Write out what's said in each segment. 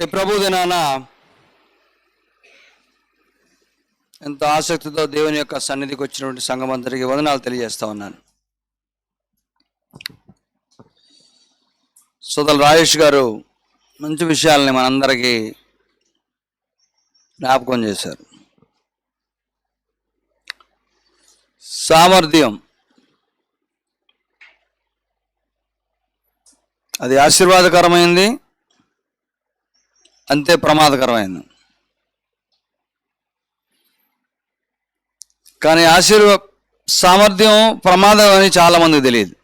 ఈ ప్రభు దినాన ఎంతో ఆసక్తితో దేవుని యొక్క సన్నిధికి వచ్చినటువంటి సంఘం అందరికీ వందనాలు తెలియజేస్తా ఉన్నాను. సోదరు రాజేష్ గారు మంచి విషయాలని మనందరికీ జ్ఞాపకం చేశారు. సామర్థ్యం అది ఆశీర్వాదకరమైంది, అంతే ప్రమాదకరమైంది. కానీ సామర్థ్యం ప్రమాదం అని చాలామందికి తెలియదు.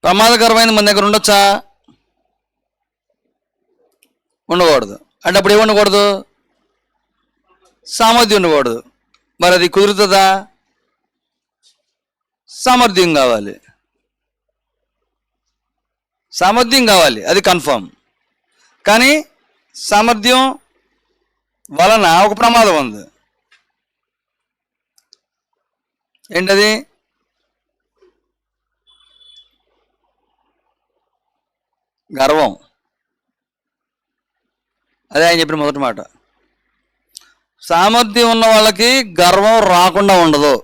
ప్రమాదకరమైనది మన దగ్గర ఉండొచ్చా? ఉండకూడదు. అంటే అప్పుడు ఏముండకూడదు? సామర్థ్యం ఉండకూడదు. మరి అది కుదురుతుందా? సామర్థ్యం కావాలి, సామర్థ్యం కావాలి, అది కన్ఫర్మ్. కానీ సామర్థ్యం వలన ఒక ప్రమాదం ఉంది. ఏంటది? గర్వం. అదే ఆయన చెప్పిన మొదటి మాట. సామర్థ్యం ఉన్న వాళ్ళకి గర్వం రాకుండా ఉండదు.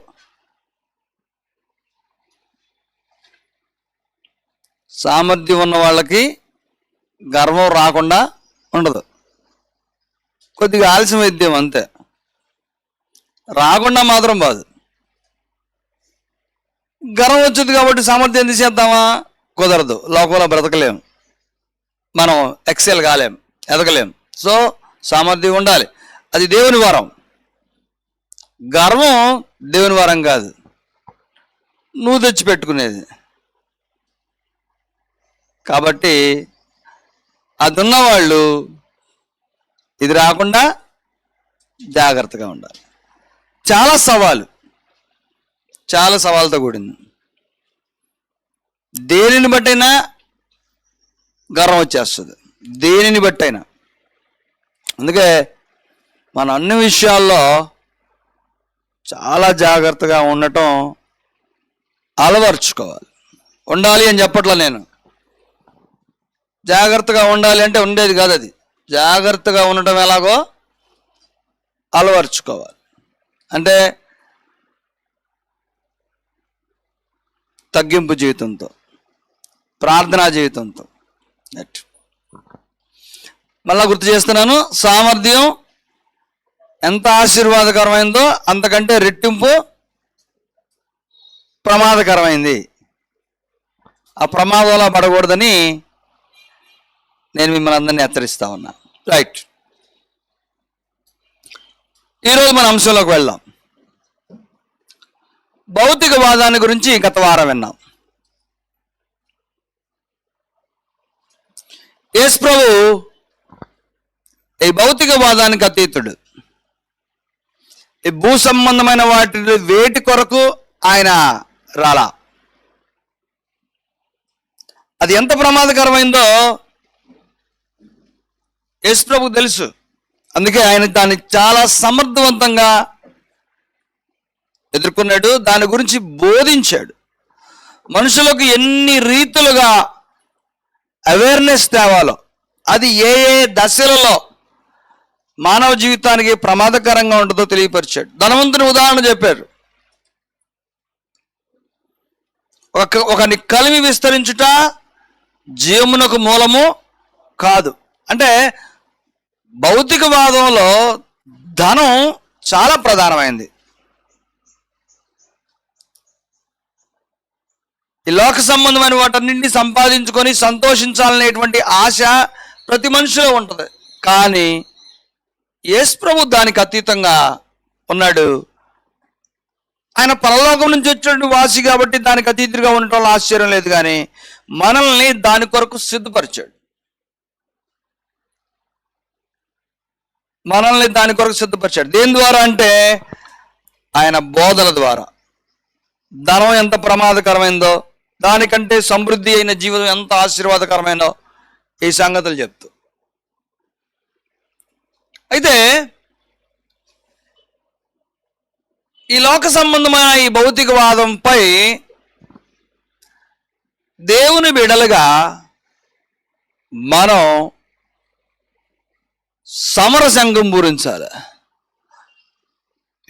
సామర్థ్యం ఉన్న వాళ్ళకి గర్వం రాకుండా ఉండదు. కొద్దిగా ఆలస్యం వైద్యం అంతే, రాకుండా మాత్రం బాదు. గర్వం వచ్చింది కాబట్టి సామర్థ్యం తీసేద్దామా? కుదరదు. లోకంలో బ్రతకలేం, మనం ఎక్సెల్ కాలేం, ఎదగలేం. సో సామర్థ్యం ఉండాలి. అది దేవుని వరం. గర్వం దేవుని వరం కాదు, నువ్వు తెచ్చిపెట్టుకునేది. కాబట్టి అది ఉన్నవాళ్ళు ఇది రాకుండా జాగ్రత్తగా ఉండాలి. చాలా సవాళ్ళతో కూడింది. దేనిని బట్టైనా గర్వం వచ్చేస్తుంది, దేనిని బట్టైనా. అందుకే మన అన్ని విషయాల్లో చాలా జాగ్రత్తగా ఉండటం అలవర్చుకోవాలి. ఉండాలి అని చెప్పట్లా నేను. జాగ్రత్తగా ఉండాలి అంటే ఉండేది కాదు అది. జాగ్రత్తగా ఉండటం ఎలాగో అలవర్చుకోవాలి. అంటే తగ్గింపు జీవితంతో, ప్రార్థనా జీవితంతో. మళ్ళా గుర్తు చేస్తున్నాను, సామర్థ్యం ఎంత ఆశీర్వాదకరమైందో అంతకంటే రెట్టింపు ప్రమాదకరమైంది. ఆ ప్రమాదంలో పడకూడదని నేను మిమ్మల్ని అందరినీ హెచ్చరిస్తా ఉన్నా. రైట్, ఈరోజు మన అంశంలోకి వెళ్దాం. భౌతికవాదాన్ని గురించి గత వారం విన్నాం. యేసు ప్రభు ఈ భౌతికవాదానికి అతీతుడు. ఈ భూ సంబంధమైన వేటి కొరకు ఆయన రాలా. అది ఎంత ప్రమాదకరమైందో యేసు ప్రభుకు తెలుసు. అందుకే ఆయన దాన్ని చాలా సమర్థవంతంగా ఎదుర్కొన్నాడు, దాని గురించి బోధించాడు. మనుషులకు ఎన్ని రీతులుగా అవేర్నెస్ తేవాలో, అది ఏ ఏ దశలలో మానవ జీవితానికి ప్రమాదకరంగా ఉంటుందో తెలియపరిచాడు. ధనవంతుని ఉదాహరణ చెప్పారు. ఒకని కలిమి విస్తరించుట జీవమునకు మూలము కాదు. అంటే భౌతికవాదంలో ధనం చాలా ప్రధానమైంది. ఈ లోక సంబంధమైన వాటన్నింటినీ సంపాదించుకొని సంతోషించాలనేటువంటి ఆశ ప్రతి మనిషిలో ఉంటుంది. కానీ యేసు ప్రభు దానికి అతీతంగా ఉన్నాడు. ఆయన పరలోకం నుంచి వచ్చినటువంటి వాసి కాబట్టి దానికి అతీతుగా ఉండటంలో ఆశ్చర్యం లేదు. కానీ మనల్ని దాని కొరకు సిద్ధపరిచాడు. దేని ద్వారా అంటే ఆయన బోధల ద్వారా. ధనం ఎంత ప్రమాదకరమైందో, దానికంటే సమృద్ధి అయిన జీవితం ఎంత ఆశీర్వాదకరమైందో ఈ సంగతులు చెప్తూ. అయితే ఈ లోక సంబంధమైన ఈ భౌతికవాదంపై దేవుని బిడలుగా మనం సమర సంఘం పూరించాలి,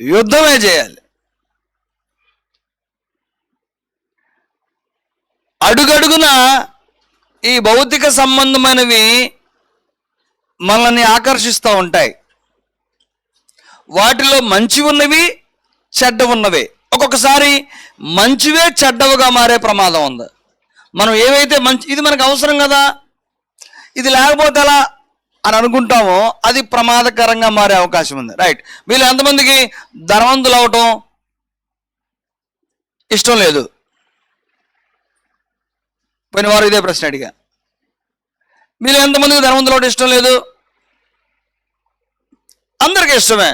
యుద్ధమే చేయాలి. అడుగడుగున ఈ భౌతిక సంబంధమైనవి మనల్ని ఆకర్షిస్తూ ఉంటాయి. వాటిలో మంచి ఉన్నవి, చెడ్డ ఉన్నవి. ఒక్కొక్కసారి మంచివే చెడ్డవుగా మారే ప్రమాదం ఉంది. మనం ఏవైతే మంచి, ఇది మనకు అవసరం కదా, ఇది లేకపోతే ఎలా అని అనుకుంటామో అది ప్రమాదకరంగా మారే అవకాశం ఉంది. రైట్. వీళ్ళు ఎంతమందికి ధనవంతులు అవటం ఇష్టం లేదు? పోయిన వారు ఇదే ప్రశ్న అడిగా. వీళ్ళు ఎంతమందికి ధనవంతులు అవటం ఇష్టం లేదు? అందరికీ ఇష్టమే.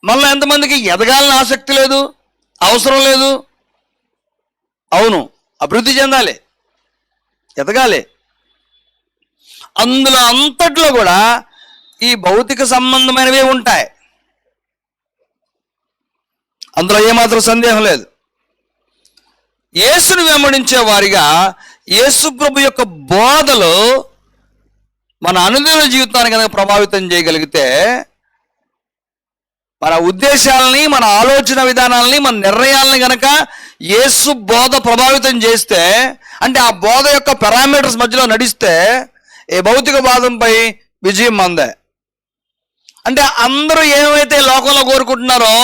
మళ్ళీ ఎంతమందికి ఎదగాలని ఆసక్తి లేదు, అవసరం లేదు? అవును, అభివృద్ధి చెందాలి, ఎదగాలి. అందులో అంతట్లో కూడా ఈ భౌతిక సంబంధమైనవే ఉంటాయి, అందులో ఏమాత్రం సందేహం లేదు. యేసును వెంబడించే వారిగా యేసు ప్రభు యొక్క బోధలు మన అనుదిన జీవితాన్ని కనుక ప్రభావితం చేయగలిగితే, మన ఉద్దేశాలని, మన ఆలోచన విధానాలని, మన నిర్ణయాలని కనుక యేసు బోధ ప్రభావితం చేస్తే, అంటే ఆ బోధ యొక్క పారామీటర్స్ మధ్యలో నడిస్తే ఈ భౌతిక వాదంపై విజయం మందే. అంటే అందరూ ఏమైతే లోకంలో కోరుకుంటున్నారో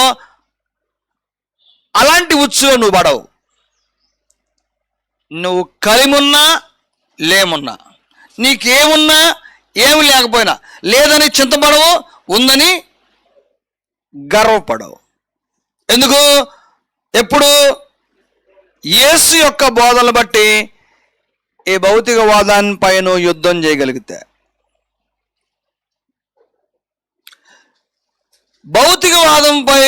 అలాంటి ఉచ్చులో నువ్వు పడవు. నువ్వు కలిమున్నా లేమున్నా, నీకేమున్నా ఏమి లేకపోయినా, లేదని చింతపడవు, ఉందని గర్వపడవు. ఎందుకు? ఎప్పుడు యేసు యొక్క బోధనలు బట్టి ఈ భౌతికవాదానిపై నువ్వు యుద్ధం చేయగలిగితే. భౌతికవాదంపై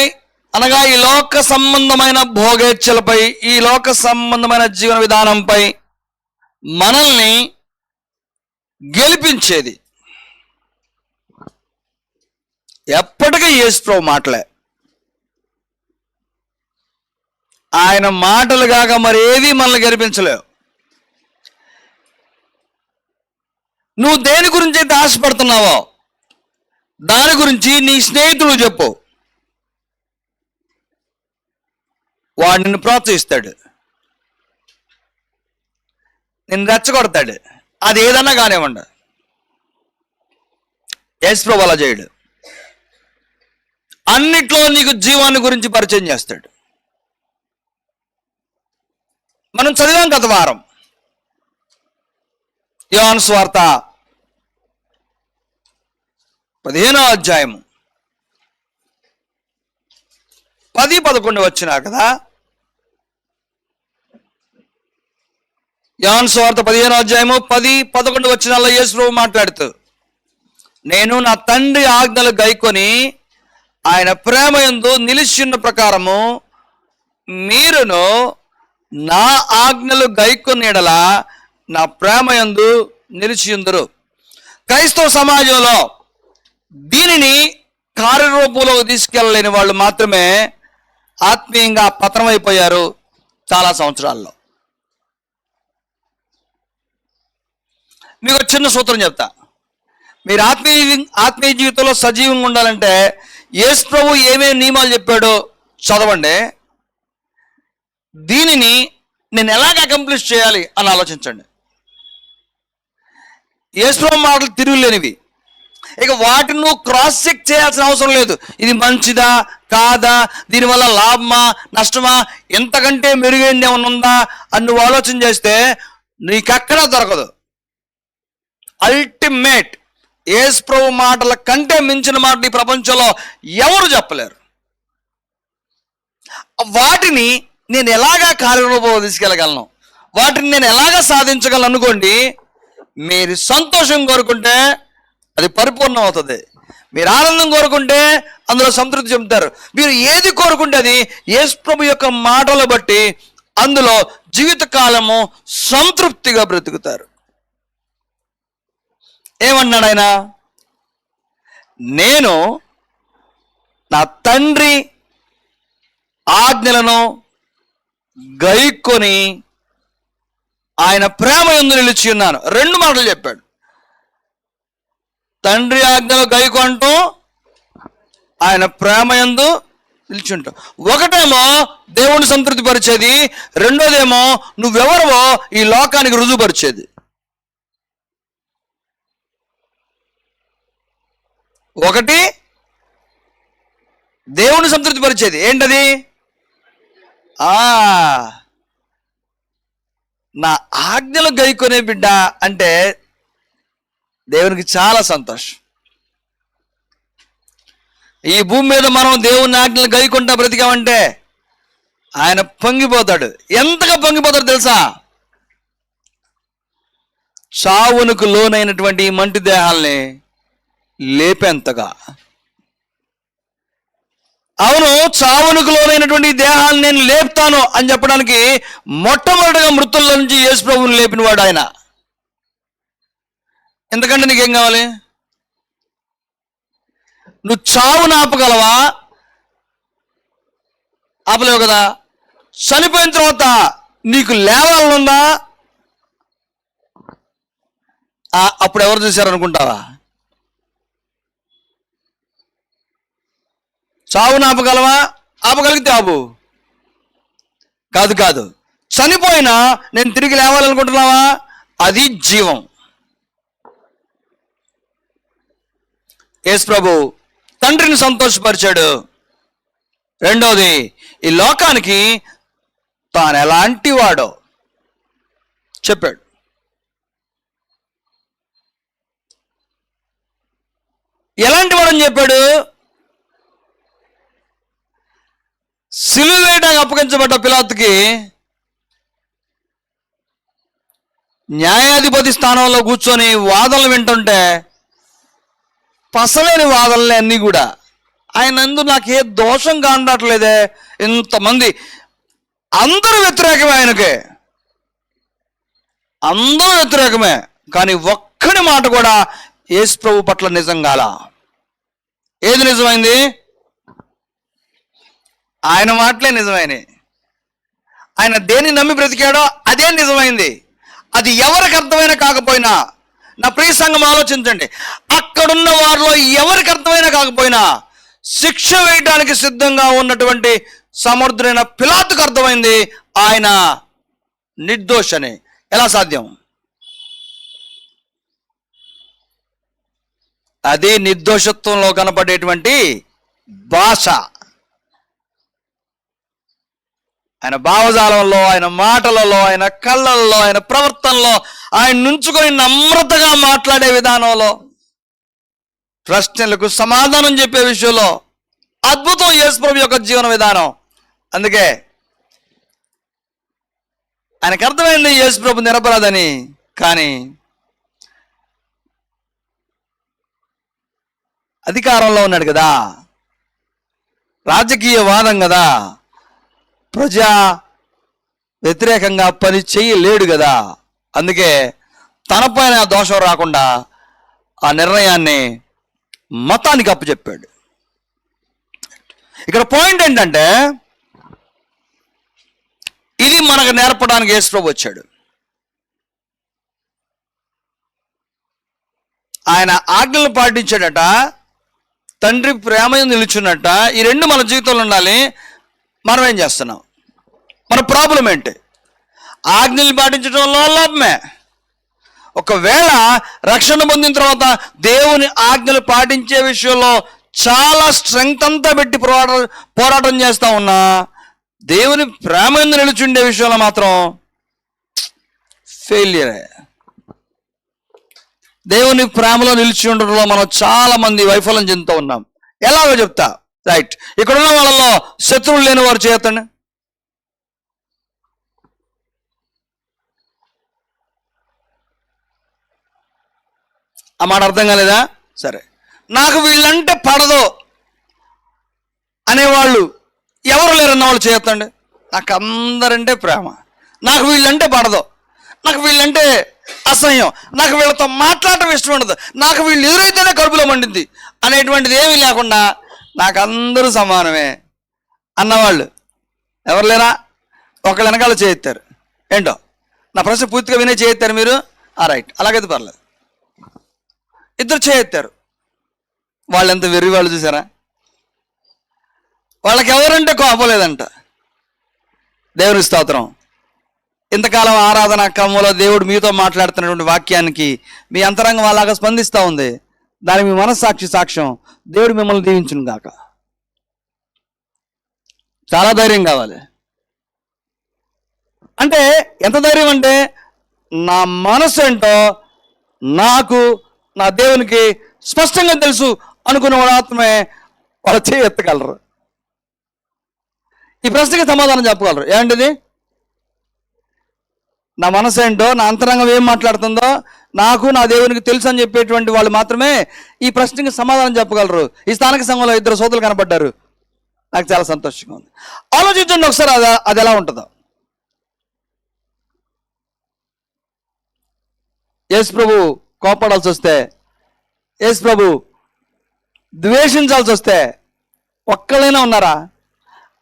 అనగా ఈ లోక సంబంధమైన భోగేచ్ఛలపై, ఈ లోక సంబంధమైన జీవన విధానంపై మనల్ని గెలిపించేది ఎప్పటికీ యేసు ప్రభు మాటలే. ఆయన మాటలు కాక మరి ఏది మనల్ని గెలిపించలేవు. నువ్వు దేని గురించి అయితే ఆశపడుతున్నావో దాని గురించి నీ స్నేహితుడు చెప్పు, వాడు నిన్ను ప్రోత్సహిస్తాడు, నిన్ను రెచ్చగొడతాడు. అది ఏదన్నా కానివ్వండి. యేసు ప్రభు అలా చేయడు. అన్నిట్లో నీకు జీవాన్ని గురించి పరిచయం చేస్తాడు. మనం చదివాం గత వారం యోహాను సువార్త 15వ అధ్యాయము 10-11 వచ్చినా కదా. యోహాను సువార్త 15వ అధ్యాయము 10-11 వచనాల్లో యేసు ప్రభు మాట్లాడుతూ, నేను నా తండ్రి ఆజ్ఞలు గైకొని ఆయన ప్రేమ యందు నిలిచిన ప్రకారము మీరును నా ఆజ్ఞలు గైకొని ఎడల నా ప్రేమ యందు నిలిచియుందురు. క్రైస్తవ సమాజంలో దీనిని కార్యరూపంలో తీసుకెళ్ళలేని వాళ్ళు మాత్రమే ఆత్మీయంగా పతనమైపోయారు చాలా సంవత్సరాల్లో. మీకు చిన్న సూత్రం చెప్తా. మీరు ఆత్మీయ జీవితంలో సజీవంగా ఉండాలంటే యేసు ప్రభు ఏమేమి నియమాలు చెప్పాడో చదవండి. దీనిని నేను ఎలాగ అకంప్లిష్ చేయాలి అని ఆలోచించండి. యేసు ప్రభు మాటలు తిరుగులేనివి. ఇక వాటిని నువ్వు క్రాస్ చెక్ చేయాల్సిన అవసరం లేదు. ఇది మంచిదా కాదా, దీనివల్ల లాభమా నష్టమా, ఎంతకంటే మెరుగైంది ఏమన్నా ఉందా అని నువ్వు ఆలోచన చేస్తే నీకెక్కడా దొరకదు. అల్టిమేట్ యేసు ప్రభు మాటల కంటే మించిన మాట ఈ ప్రపంచంలో ఎవరు చెప్పలేరు. వాటిని నేను ఎలాగా కార్యరూపంలో తీసుకెళ్ళగలను, వాటిని నేను ఎలాగా సాధించగలను అనుకోండి. మీరు సంతోషం కోరుకుంటే అది పరిపూర్ణం అవుతుంది. మీరు ఆనందం కోరుకుంటే అందులో సంతృప్తి చెందుతారు. మీరు ఏది కోరుకుంటే అది యేసు ప్రభు యొక్క మాటలు బట్టి అందులో జీవితకాలము సంతృప్తిగా బ్రతుకుతారు. ఏమన్నాడు ఆయన? నేను నా తండ్రి ఆజ్ఞలను గైకొని ఆయన ప్రేమ యందు నిలిచి ఉన్నాను. 2 మాటలు చెప్పాడు. తండ్రి ఆజ్ఞలు గైకొంటూ ఆయన ప్రేమ యందు నిలిచి ఉంటాం. ఒకటేమో దేవుని సంతృప్తి పరిచేది, రెండోదేమో నువ్వెవరవో ఈ లోకానికి రుజువుపరిచేది. ఒకటి దేవుని సంతృప్తి పరిచేది ఏంటది? నా ఆజ్ఞలు గైకొనే బిడ్డ అంటే దేవునికి చాలా సంతోషం. ఈ భూమి మీద మనం దేవుని ఆజ్ఞలు గైకుంటా బ్రతికామంటే ఆయన పొంగిపోతాడు. ఎంతగా పొంగిపోతాడు తెలుసా? చావునకు లోనైనటువంటి ఈ మంటి దేహాల్ని లేపేంతగా. అవును, చావునకు లోనైనటువంటి దేహాన్ని నేను లేపుతాను అని చెప్పడానికి మొట్టమొదటిగా మృతుల్లో నుంచి యేసు ప్రభువుని లేపిన వాడు ఆయన. ఎందుకంటే నీకేం కావాలి? నువ్వు చావును ఆపగలవా? ఆపలేవు కదా. చనిపోయిన తర్వాత నీకు లేవాలనుందా? అప్పుడు ఎవరు చూశారనుకుంటావా? చావును ఆపగలవా? ఆపగలిగితే ఆపు. కాదు. చనిపోయినా నేను తిరిగి లేవాలనుకుంటున్నావా? అది జీవం. యేసు ప్రభు తండ్రిని సంతోషపరిచాడు. రెండోది, ఈ లోకానికి తాను ఎలాంటి వాడో చెప్పాడు. ఎలాంటి వాడని చెప్పాడు? సిలువ వేయడానికి అప్పగించబడ్డ పిలాతుకి న్యాయాధిపతి స్థానంలో కూర్చొని వాదనలు వింటుంటే పసలేని వాదనలే అన్నీ కూడా. ఆయన అందు నాకు ఏ దోషం కానట్లేదే. ఇంతమంది అందరూ వ్యతిరేకమే, ఆయనకే అందరూ వ్యతిరేకమే. కానీ ఒక్కడి మాట కూడా యేసు ప్రభు పట్ల నిజం కాల. ఏది నిజమైంది? ఆయన మాటలే నిజమైనవి. ఆయన దేన్ని నమ్మి బ్రతికాడో అదే నిజమైంది. అది ఎవరికి అర్థమైనా కాకపోయినా, నా ప్రియ సంఘం ఆలోచించండి, అక్కడున్న వారిలో ఎవరికి అర్థమైనా కాకపోయినా శిక్ష వేయడానికి సిద్ధంగా ఉన్నటువంటి సమర్థుడైన పిలాతుకు అర్థమైంది ఆయన నిర్దోషని. ఎలా సాధ్యం? అది నిర్దోషత్వంలో కనపడేటువంటి భాష. ఆయన భావజాలంలో, ఆయన మాటలలో, ఆయన కళ్ళల్లో, ఆయన ప్రవర్తనలో, ఆయన నుంచుకొని నమ్రతగా మాట్లాడే విధానంలో, ప్రశ్నలకు సమాధానం చెప్పే విషయంలో అద్భుతం యేసు ప్రభు యొక్క జీవన విధానం. అందుకే ఆయనకు అర్థమైంది యేసు ప్రభు నిరపరాధని. కానీ అధికారంలో ఉన్నాడు కదా, రాజకీయవాదం కదా, ప్రజా వ్యతిరేకంగా పని చేయలేడు కదా. అందుకే తనపైన దోషం రాకుండా ఆ నిర్ణయాన్ని మతానికి అప్పచెప్పాడు. ఇక్కడ పాయింట్ ఏంటంటే, ఇది మనకు నేర్పడానికి యేసు ప్రభు వచ్చాడు. ఆయన ఆజ్ఞలు పాటించాడట, తండ్రి ప్రేమ నిలుచున్నట్ట. ఈ రెండు మన జీవితంలో ఉండాలి. మనం ఏం చేస్తున్నాం? మన ప్రాబ్లం ఏంటి? ఆజ్ఞలు పాటించడంలో లాభమే. ఒకవేళ రక్షణ పొందిన తర్వాత దేవుని ఆజ్ఞలు పాటించే విషయంలో చాలా స్ట్రెంగ్త్ అంతా పెట్టి పోరాటం చేస్తా ఉన్నా, దేవుని ప్రేమ నిలుచుండే విషయంలో మాత్రం ఫెయిల్యూరే. దేవుని ప్రేమలో నిలిచి ఉండడంలో మనం చాలా మంది వైఫల్యం చెందుతూ ఉన్నాం. ఎలాగో చెప్తా. రైట్, ఇక్కడున్న వాళ్ళలో శత్రువులు లేని వారు చేయొద్దండి. ఆ మాట అర్థం కాలేదా? సరే, నాకు వీళ్ళంటే పడదు అనేవాళ్ళు ఎవరు లేరన్న వాళ్ళు చేయొద్దండి. నాకు అందరంటే ప్రేమ, నాకు వీళ్ళంటే పడదు, నాకు వీళ్ళంటే అసహ్యం, నాకు వీళ్ళతో మాట్లాడటం ఇష్టం ఉండదు, నాకు వీళ్ళు ఎదురైతేనే కడుపులో మండింది అనేటువంటిది ఏమీ లేకుండా నాకు అందరూ సమానమే అన్నవాళ్ళు ఎవరు లేరా? ఒకళ్ళు వెనకాల చేయిస్తారు. ఏంటో నా ప్రశ్న పూర్తిగా వినే చేయెత్తారు మీరు? రైట్, అలాగైతే పర్లేదు. ఇద్దరు చేయెత్తారు. వాళ్ళు ఎంత వెర్రి వాళ్ళు చూసారా? వాళ్ళకి ఎవరంటే కోపలేదంట. దేవుని స్తోత్రం. ఇంతకాలం ఆరాధన క్రమంలో దేవుడు మీతో మాట్లాడుతున్నటువంటి వాక్యానికి మీ అంతరంగం అలాగా స్పందిస్తూ ఉంది. దాని మీ మనస్సాక్షి సాక్ష్యం. దేవుడు మిమ్మల్ని దీవించును గాక. చాలా ధైర్యం కావాలి. అంటే ఎంత ధైర్యం అంటే, నా మనసు ఏంటో నాకు, నా దేవునికి స్పష్టంగా తెలుసు అనుకున్న వాడు మాత్రమే వాళ్ళు చేయెత్తగలరు. ఈ ప్రశ్నకి సమాధానం చెప్పగలరు. ఏంటిది? నా మనసు ఏంటో, నా అంతరంగం ఏం మాట్లాడుతుందో నాకు, నా దేవునికి తెలుసు అని చెప్పేటువంటి వాళ్ళు మాత్రమే ఈ ప్రశ్నకి సమాధానం చెప్పగలరు. ఈ స్థానిక సంఘంలో ఇద్దరు సోదరులు కనబడ్డారు. నాకు చాలా సంతోషంగా ఉంది. ఆలోచించండి ఒకసారి, అది ఎలా ఉంటుందో. యేసు ప్రభు కోపడాల్సి వస్తే, యేసు ప్రభు ద్వేషించాల్సి వస్తే ఒక్కళ్ళైనా ఉన్నారా?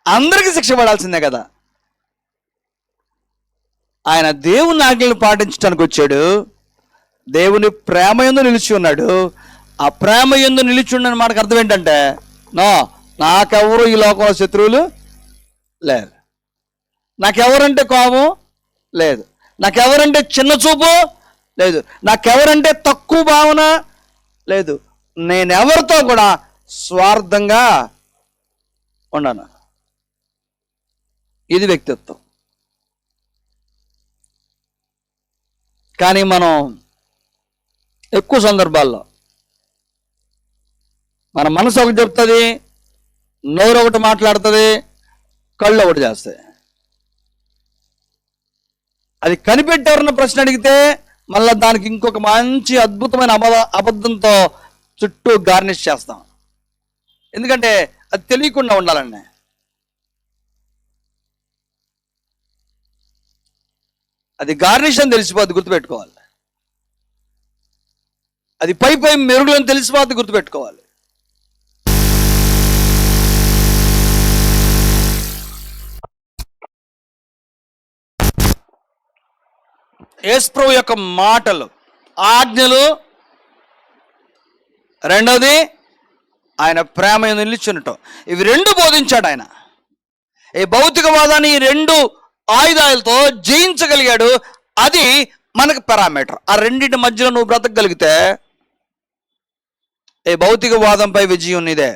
అందరికీ శిక్ష పడాల్సిందే కదా. ఆయన దేవుని ఆజ్ఞలను పాటించడానికి వచ్చాడు. దేవుని ప్రేమ యందు నిలిచి ఉన్నాడు. ఆ ప్రేమ యందు నిలిచి ఉండని మాటకు అర్థం ఏంటంటే, నాకెవరు ఈ లోకంలో శత్రువులు లేరు. నాకెవరంటే కోపం లేదు. నాకెవరంటే చిన్న చూపు లేదు. నాకెవరంటే తక్కువ భావన లేదు. నేనెవరితో కూడా స్వార్థంగా ఉండను. ఇది వ్యక్తిత్వం. కానీ మనం ఎక్కువ సందర్భాల్లో మన మనసు ఒకటి చెప్తుంది, నోరు ఒకటి మాట్లాడుతుంది, కళ్ళు ఒకటి చేస్తాయి. అది కనిపెట్టేవారన్న ప్రశ్న అడిగితే మళ్ళీ దానికి ఇంకొక మంచి అద్భుతమైన అబద్ధంతో చుట్టూ గార్నిష్ చేస్తాం. ఎందుకంటే అది తెలియకుండా ఉండాలండి. అది గార్నిష్ అని తెలిసిపోద్ది, గుర్తుపెట్టుకోవాలి. అది పై మెరుగులని తెలిసిపోద్ది, గుర్తుపెట్టుకోవాలి. యేసు ప్రభు యొక్క మాటలు, ఆజ్ఞలు, రెండవది ఆయన ప్రేమ నిలిచుండటం, ఇవి రెండు బోధించాడు ఆయన. ఈ భౌతికవాదాన్ని ఈ రెండు ఆయుధాలతో జయించగలిగాడు. అది మనకు పారామీటర్. ఆ రెండింటి మధ్యలో నువ్వు బ్రతకగలిగితే ఈ భౌతికవాదంపై విజయం నీదే.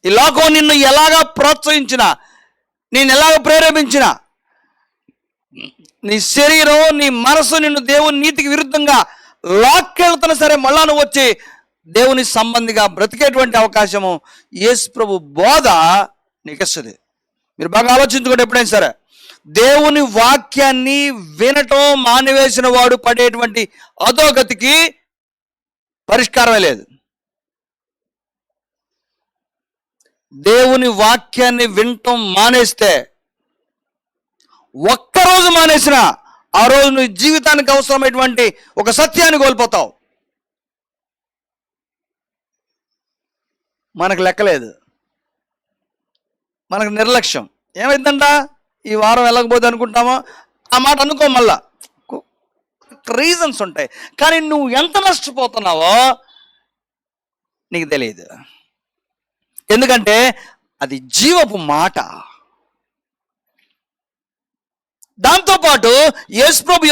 ఈ లోకం నిన్ను ఎలాగా ప్రోత్సహించినా, నేను ఎలాగ ప్రేరేపించినా, నీ శరీరం, నీ మనసు నిన్ను దేవుని నీతికి విరుద్ధంగా లాక్కెళ్తున్నా సరే, మళ్ళా నువ్వు వచ్చి దేవుని సంబంధిగా బ్రతికేటువంటి అవకాశము యేసు ప్రభు బోధ నీకు ఇస్తుంది. మీరు బాగా ఆలోచించుకోండి. ఎప్పుడైనా సరే దేవుని వాక్యాన్ని వినటం మానివేసిన వాడు పడేటువంటి అధోగతికి పరిష్కారమే లేదు. దేవుని వాక్యాన్ని వినటం మానేస్తే, ఒక్కరోజు మానేసిన ఆ రోజు నువ్వు జీవితానికి అవసరమైనటువంటి ఒక సత్యాన్ని కోల్పోతావు. మనకు లెక్కలేదు, మనకు నిర్లక్ష్యం. ఏమైందంట, ఈ వారం వెళ్ళకపోతే అనుకుంటామో ఆ మాట అనుకో, మళ్ళా రీజన్స్ ఉంటాయి. కానీ నువ్వు ఎంత నష్టపోతున్నావో నీకు తెలియదు. ఎందుకంటే అది జీవపు మాట. దాంతోపాటు యేసు ప్రభు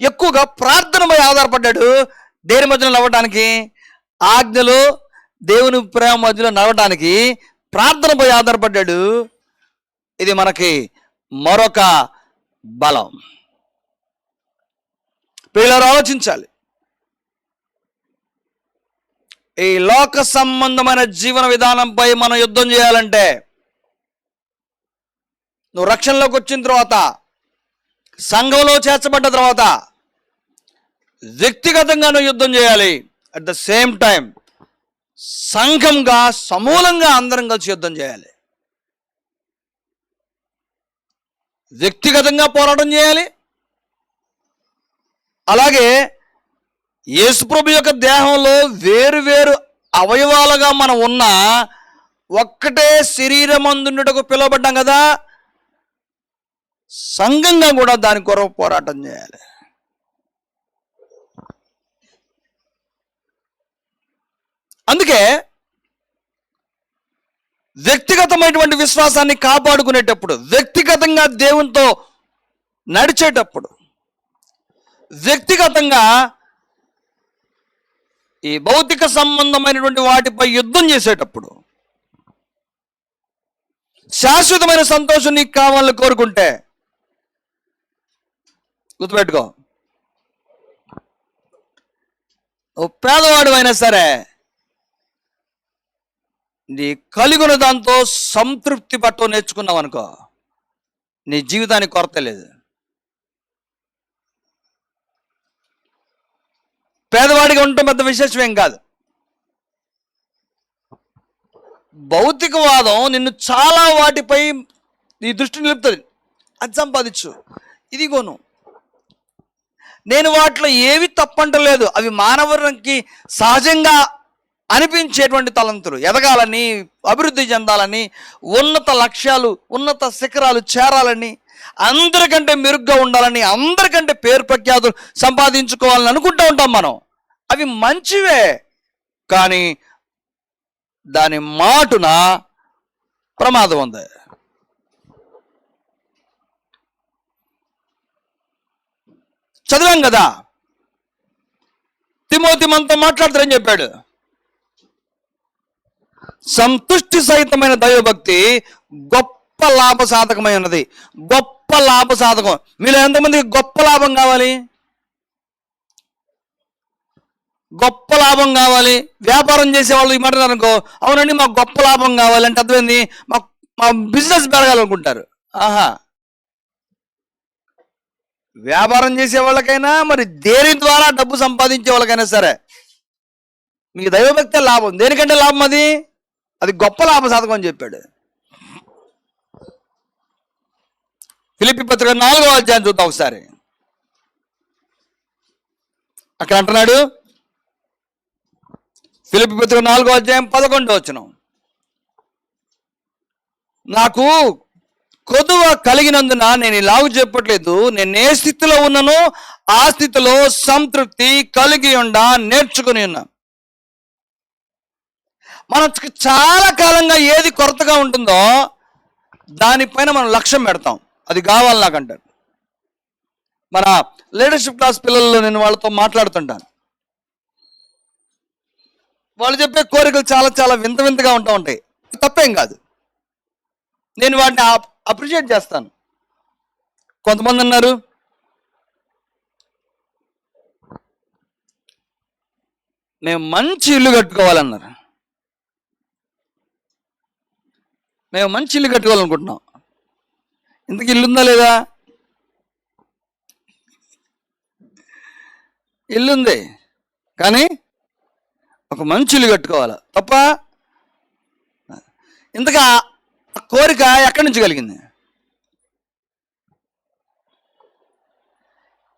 ఎక్కువగా ప్రార్థనపై ఆధారపడ్డాడు. దేని మధ్యలో నవ్వడానికి? ఆజ్ఞలు, దేవుని ప్రేమ మధ్యలో నడవడానికి ప్రార్థనపై ఆధారపడ్డాడు. ఇది మనకి మరొక బలం. పిల్లలు ఆలోచించాలి. ఈ లోక సంబంధమైన జీవన విధానంపై మనం యుద్ధం చేయాలంటే, నువ్వు రక్షణలోకి వచ్చిన తర్వాత, సంఘంలో చేర్చబడ్డ తర్వాత వ్యక్తిగతంగా నువ్వు యుద్ధం చేయాలి. అట్ ద సేమ్ టైం సంఘంగా సమూలంగా అందరం కలిసి యుద్ధం చేయాలి. వ్యక్తిగతంగా పోరాటం చేయాలి. అలాగే యేసుప్రభు యొక్క దేహంలో వేరు వేరు అవయవాలుగా మనం ఉన్నా ఒక్కటే శరీరమందుండుటకు పిలువబడ్డాం కదా. సంఘంగా కూడా దాని కొరకు పోరాటం చేయాలి. అందుకే వ్యక్తిగతమైనటువంటి విశ్వాసాన్ని కాపాడుకునేటప్పుడు, వ్యక్తిగతంగా దేవునితో నడిచేటప్పుడు, వ్యక్తిగతంగా ఈ భౌతిక సంబంధమైనటువంటి వాటిపై యుద్ధం చేసేటప్పుడు, శాశ్వతమైన సంతోషం నీకు కావాలని కోరుకుంటే గుర్తుపెట్టుకో, ఓ పేదవాడు అయినా సరే నీ కలిగిన దాంతో సంతృప్తి పట్టం నేర్చుకున్నావు అనుకో, నీ జీవితానికి కొరత లేదు. పేదవాడిగా ఉండటం పెద్ద విశేషమేం కాదు. భౌతికవాదం నిన్ను చాలా వాటిపై నీ దృష్టి నిలుపుతుంది. అది సంపాదించు, ఇది కొను. నేను వాటిలో ఏవి తప్పంటలేదు, అవి మానవునికి సహజంగా అనిపించేటువంటి తలంతులు. ఎదగాలని, అభివృద్ధి చెందాలని, ఉన్నత లక్ష్యాలు, ఉన్నత శిఖరాలు చేరాలని, అందరికంటే మెరుగ్గా ఉండాలని, అందరికంటే పేరు ప్రఖ్యాతులు సంపాదించుకోవాలని అనుకుంటూ ఉంటాం మనం. అవి మంచివే, కానీ దాని మాటున ప్రమాదం ఉంది. చదివాం కదా, తిమోతి మనతో మాట్లాడతారని చెప్పాడు. సంతుష్టి సహితమైన దైవభక్తి గొప్ప లాభ సాధకమై ఉన్నది. గొప్ప లాభ సాధకం. మీలో ఎంతమందికి గొప్ప లాభం కావాలి? గొప్ప లాభం కావాలి. వ్యాపారం చేసే వాళ్ళు ఈ మాట అనుకో, అవునండి మాకు గొప్ప లాభం కావాలి అంటే అర్థమైంది, మా బిజినెస్ పెరగాలనుకుంటారు. ఆహా, వ్యాపారం చేసే వాళ్ళకైనా, మరి దేని ద్వారా డబ్బు సంపాదించే వాళ్ళకైనా సరే మీకు దైవభక్తే లాభం. దేనికంటే లాభం? అది గొప్ప లాభ సాధకం అని చెప్పాడు. ఫిలిప్పీ పత్రిక 4వ అధ్యాయం చూద్దాం ఒకసారి. అక్కడ అంటున్నాడు, ఫిలిప్పీ పత్రిక 4వ అధ్యాయం 11వ వచనం, నాకు కొదువ కలిగినందున నేను ఇలాగ చెప్పట్లేదు, నేను ఏ స్థితిలో ఉన్నానో ఆ స్థితిలో సంతృప్తి కలిగి నేర్చుకుని ఉన్నా. మనకు చాలా కాలంగా ఏది కొరతగా ఉంటుందో దానిపైన మనం లక్ష్యం పెడతాం, అది కావాలి నాకంటారు. మన లీడర్షిప్ క్లాస్ పిల్లల్లో నేను వాళ్ళతో మాట్లాడుతుంటాను. వాళ్ళు చెప్పే కోరికలు చాలా చాలా వింత వింతగా ఉంటాయి. తప్పేం కాదు, నేను వాటిని అప్రిషియేట్ చేస్తాను. కొంతమంది అన్నారు, మేము మంచి ఇల్లు కట్టుకోవాలన్నారు. మేము మంచి ఇల్లు కట్టుకోవాలనుకుంటున్నాం. ఇంతకు ఇల్లు ఉందా లేదా? ఇల్లుంది, కానీ ఒక మంచి ఇల్లు కట్టుకోవాలి తప్ప. ఇంతగా కోరిక ఎక్కడి నుంచి కలిగింది?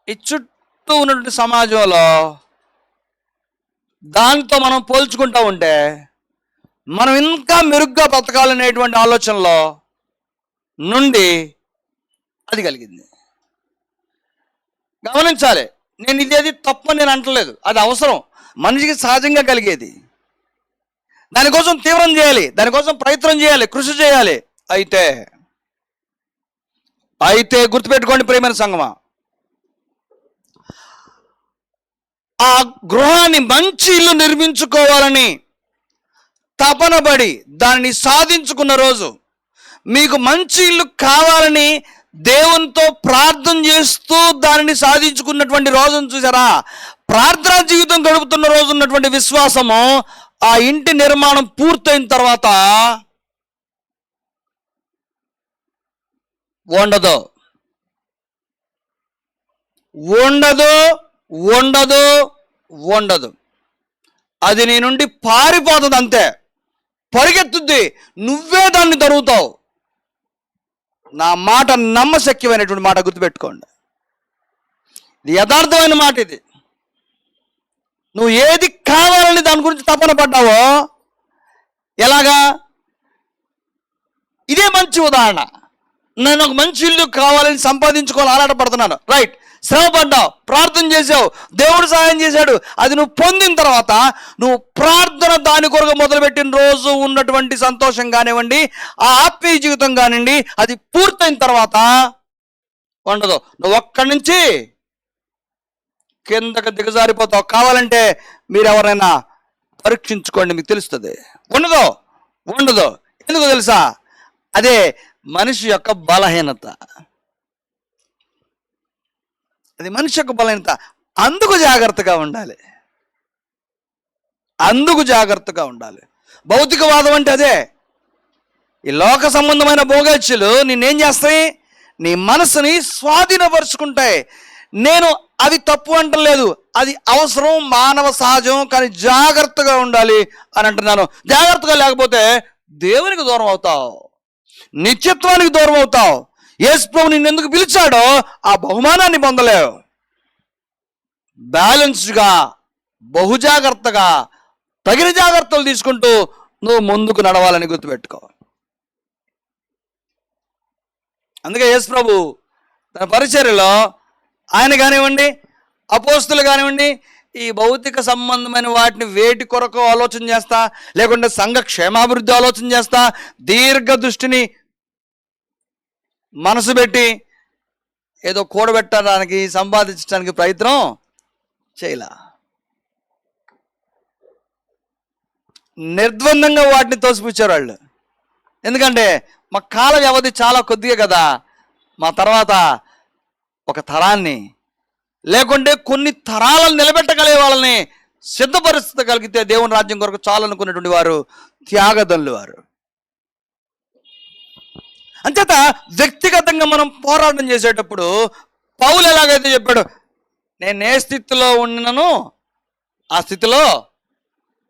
ఈ చుట్టూ ఉన్నటువంటి సమాజంలో దాంతో మనం పోల్చుకుంటూ ఉంటే మనం ఇంకా మెరుగ్గా బ్రతకాలనేటువంటి ఆలోచనలో నుండి అది కలిగింది. గమనించాలి, నేను ఇదేది తప్పని నేను అంటలేదు, అది అవసరం, మనిషికి సహజంగా కలిగేది. దానికోసం తీవ్రం చేయాలి, దానికోసం ప్రయత్నం చేయాలి, కృషి చేయాలి. అయితే గుర్తుపెట్టుకోండి ప్రియమైన సంగమా, ఆ గృహాన్ని మంచి ఇల్లు నిర్మించుకోవాలని తపనబడి దానిని సాధించుకున్న రోజు, మీకు మంచి ఇల్లు కావాలని దేవునితో ప్రార్థన చేస్తూ దానిని సాధించుకున్నటువంటి రోజును చూసారా? ప్రార్థనా జీవితం గడుపుతున్న రోజు ఉన్నటువంటి విశ్వాసము ఆ ఇంటి నిర్మాణం పూర్తయిన తర్వాత ఉండదు ఉండదు ఉండదు ఉండదు. అది నీ నుండి పారిపోతుంది, అంతే, పరిగెత్తుద్ది, నువ్వే దాన్ని తరుగుతావు. నా మాట నమ్మశక్యమైనటువంటి మాట, గుర్తుపెట్టుకోండి. ఇది యథార్థమైన మాట. ఇది నువ్వు ఏది కావాలని దాని గురించి తపన పడ్డావో, ఎలాగా? ఇదే మంచి ఉదాహరణ. నేను ఒక మంచి ఇల్లు కావాలని సంపాదించుకోవాలి ఆరాటపడుతున్నాను, రైట్. శ్రమ పడ్డావు, ప్రార్థన చేసావు, దేవుడు సహాయం చేశాడు. అది నువ్వు పొందిన తర్వాత నువ్వు ప్రార్థన దాని కొరకు మొదలుపెట్టిన రోజు ఉన్నటువంటి సంతోషం కానివ్వండి, ఆ ఆత్మీయ జీవితం కానివ్వండి, అది పూర్తయిన తర్వాత ఉండదు. నువ్వు ఒక్కడి నుంచి కిందకి దిగజారిపోతావు. కావాలంటే మీరు ఎవరైనా పరీక్షించుకోండి, మీకు తెలుస్తుంది. ఉండదు. ఎందుకు తెలుసా? అదే మనిషి యొక్క బలహీనత. అది మనిషి యొక్క బలహీనత. అందుకు జాగ్రత్తగా ఉండాలి. భౌతికవాదం అంటే అదే. ఈ లోక సంబంధమైన భోగేచ్ఛలు నిన్నేం చేస్తాయి? నీ మనసుని స్వాధీనపరుచుకుంటాయి. నేను అవి తప్పు అంటలేదు, అది అవసరం, మానవ సహజం. కానీ జాగ్రత్తగా ఉండాలి అని అంటున్నాను. జాగ్రత్తగా లేకపోతే దేవునికి దూరం అవుతావు, నిత్యత్వానికి దూరం అవుతావు. యేసు ప్రభువు నిన్ను ఎందుకు పిలిచాడో ఆ బహుమానాన్ని పొందలేవు. బ్యాలెన్స్డ్గా, బహుజాగ్రత్తగా, తగిన జాగ్రత్తలు తీసుకుంటూ నువ్వు ముందుకు నడవాలని గుర్తుపెట్టుకో. అందుకే యేసు ప్రభు తన పరిచర్యలో ఆయన కానివ్వండి, అపోస్తులు కానివ్వండి, ఈ భౌతిక సంబంధమైన వాటిని వేటి కొరకు ఆలోచన చేస్తా, లేకుంటే సంఘ క్షేమాభివృద్ధి ఆలోచన చేస్తా, దీర్ఘ దృష్టిని మనసు పెట్టి ఏదో కూడబెట్టడానికి, సంపాదించడానికి ప్రయత్నం చేయలా. నిర్ద్వందంగా వాటిని తోసిపుచ్చారు వాళ్ళు. ఎందుకంటే మా కాల వ్యవధి చాలా కొద్దిగా కదా, మా తర్వాత ఒక తరాన్ని లేకుంటే కొన్ని తరాలను నిలబెట్టగలిగే వాళ్ళని సిద్ధపరిస్థితి దేవుని రాజ్యం కొరకు చాలనుకున్నటువంటి వారు త్యాగదనులు వారు. అంచేత వ్యక్తిగతంగా మనం పోరాటం చేసేటప్పుడు పౌలు ఎలాగైతే చెప్పాడు, నేను ఏ స్థితిలో ఉన్ననో ఆ స్థితిలో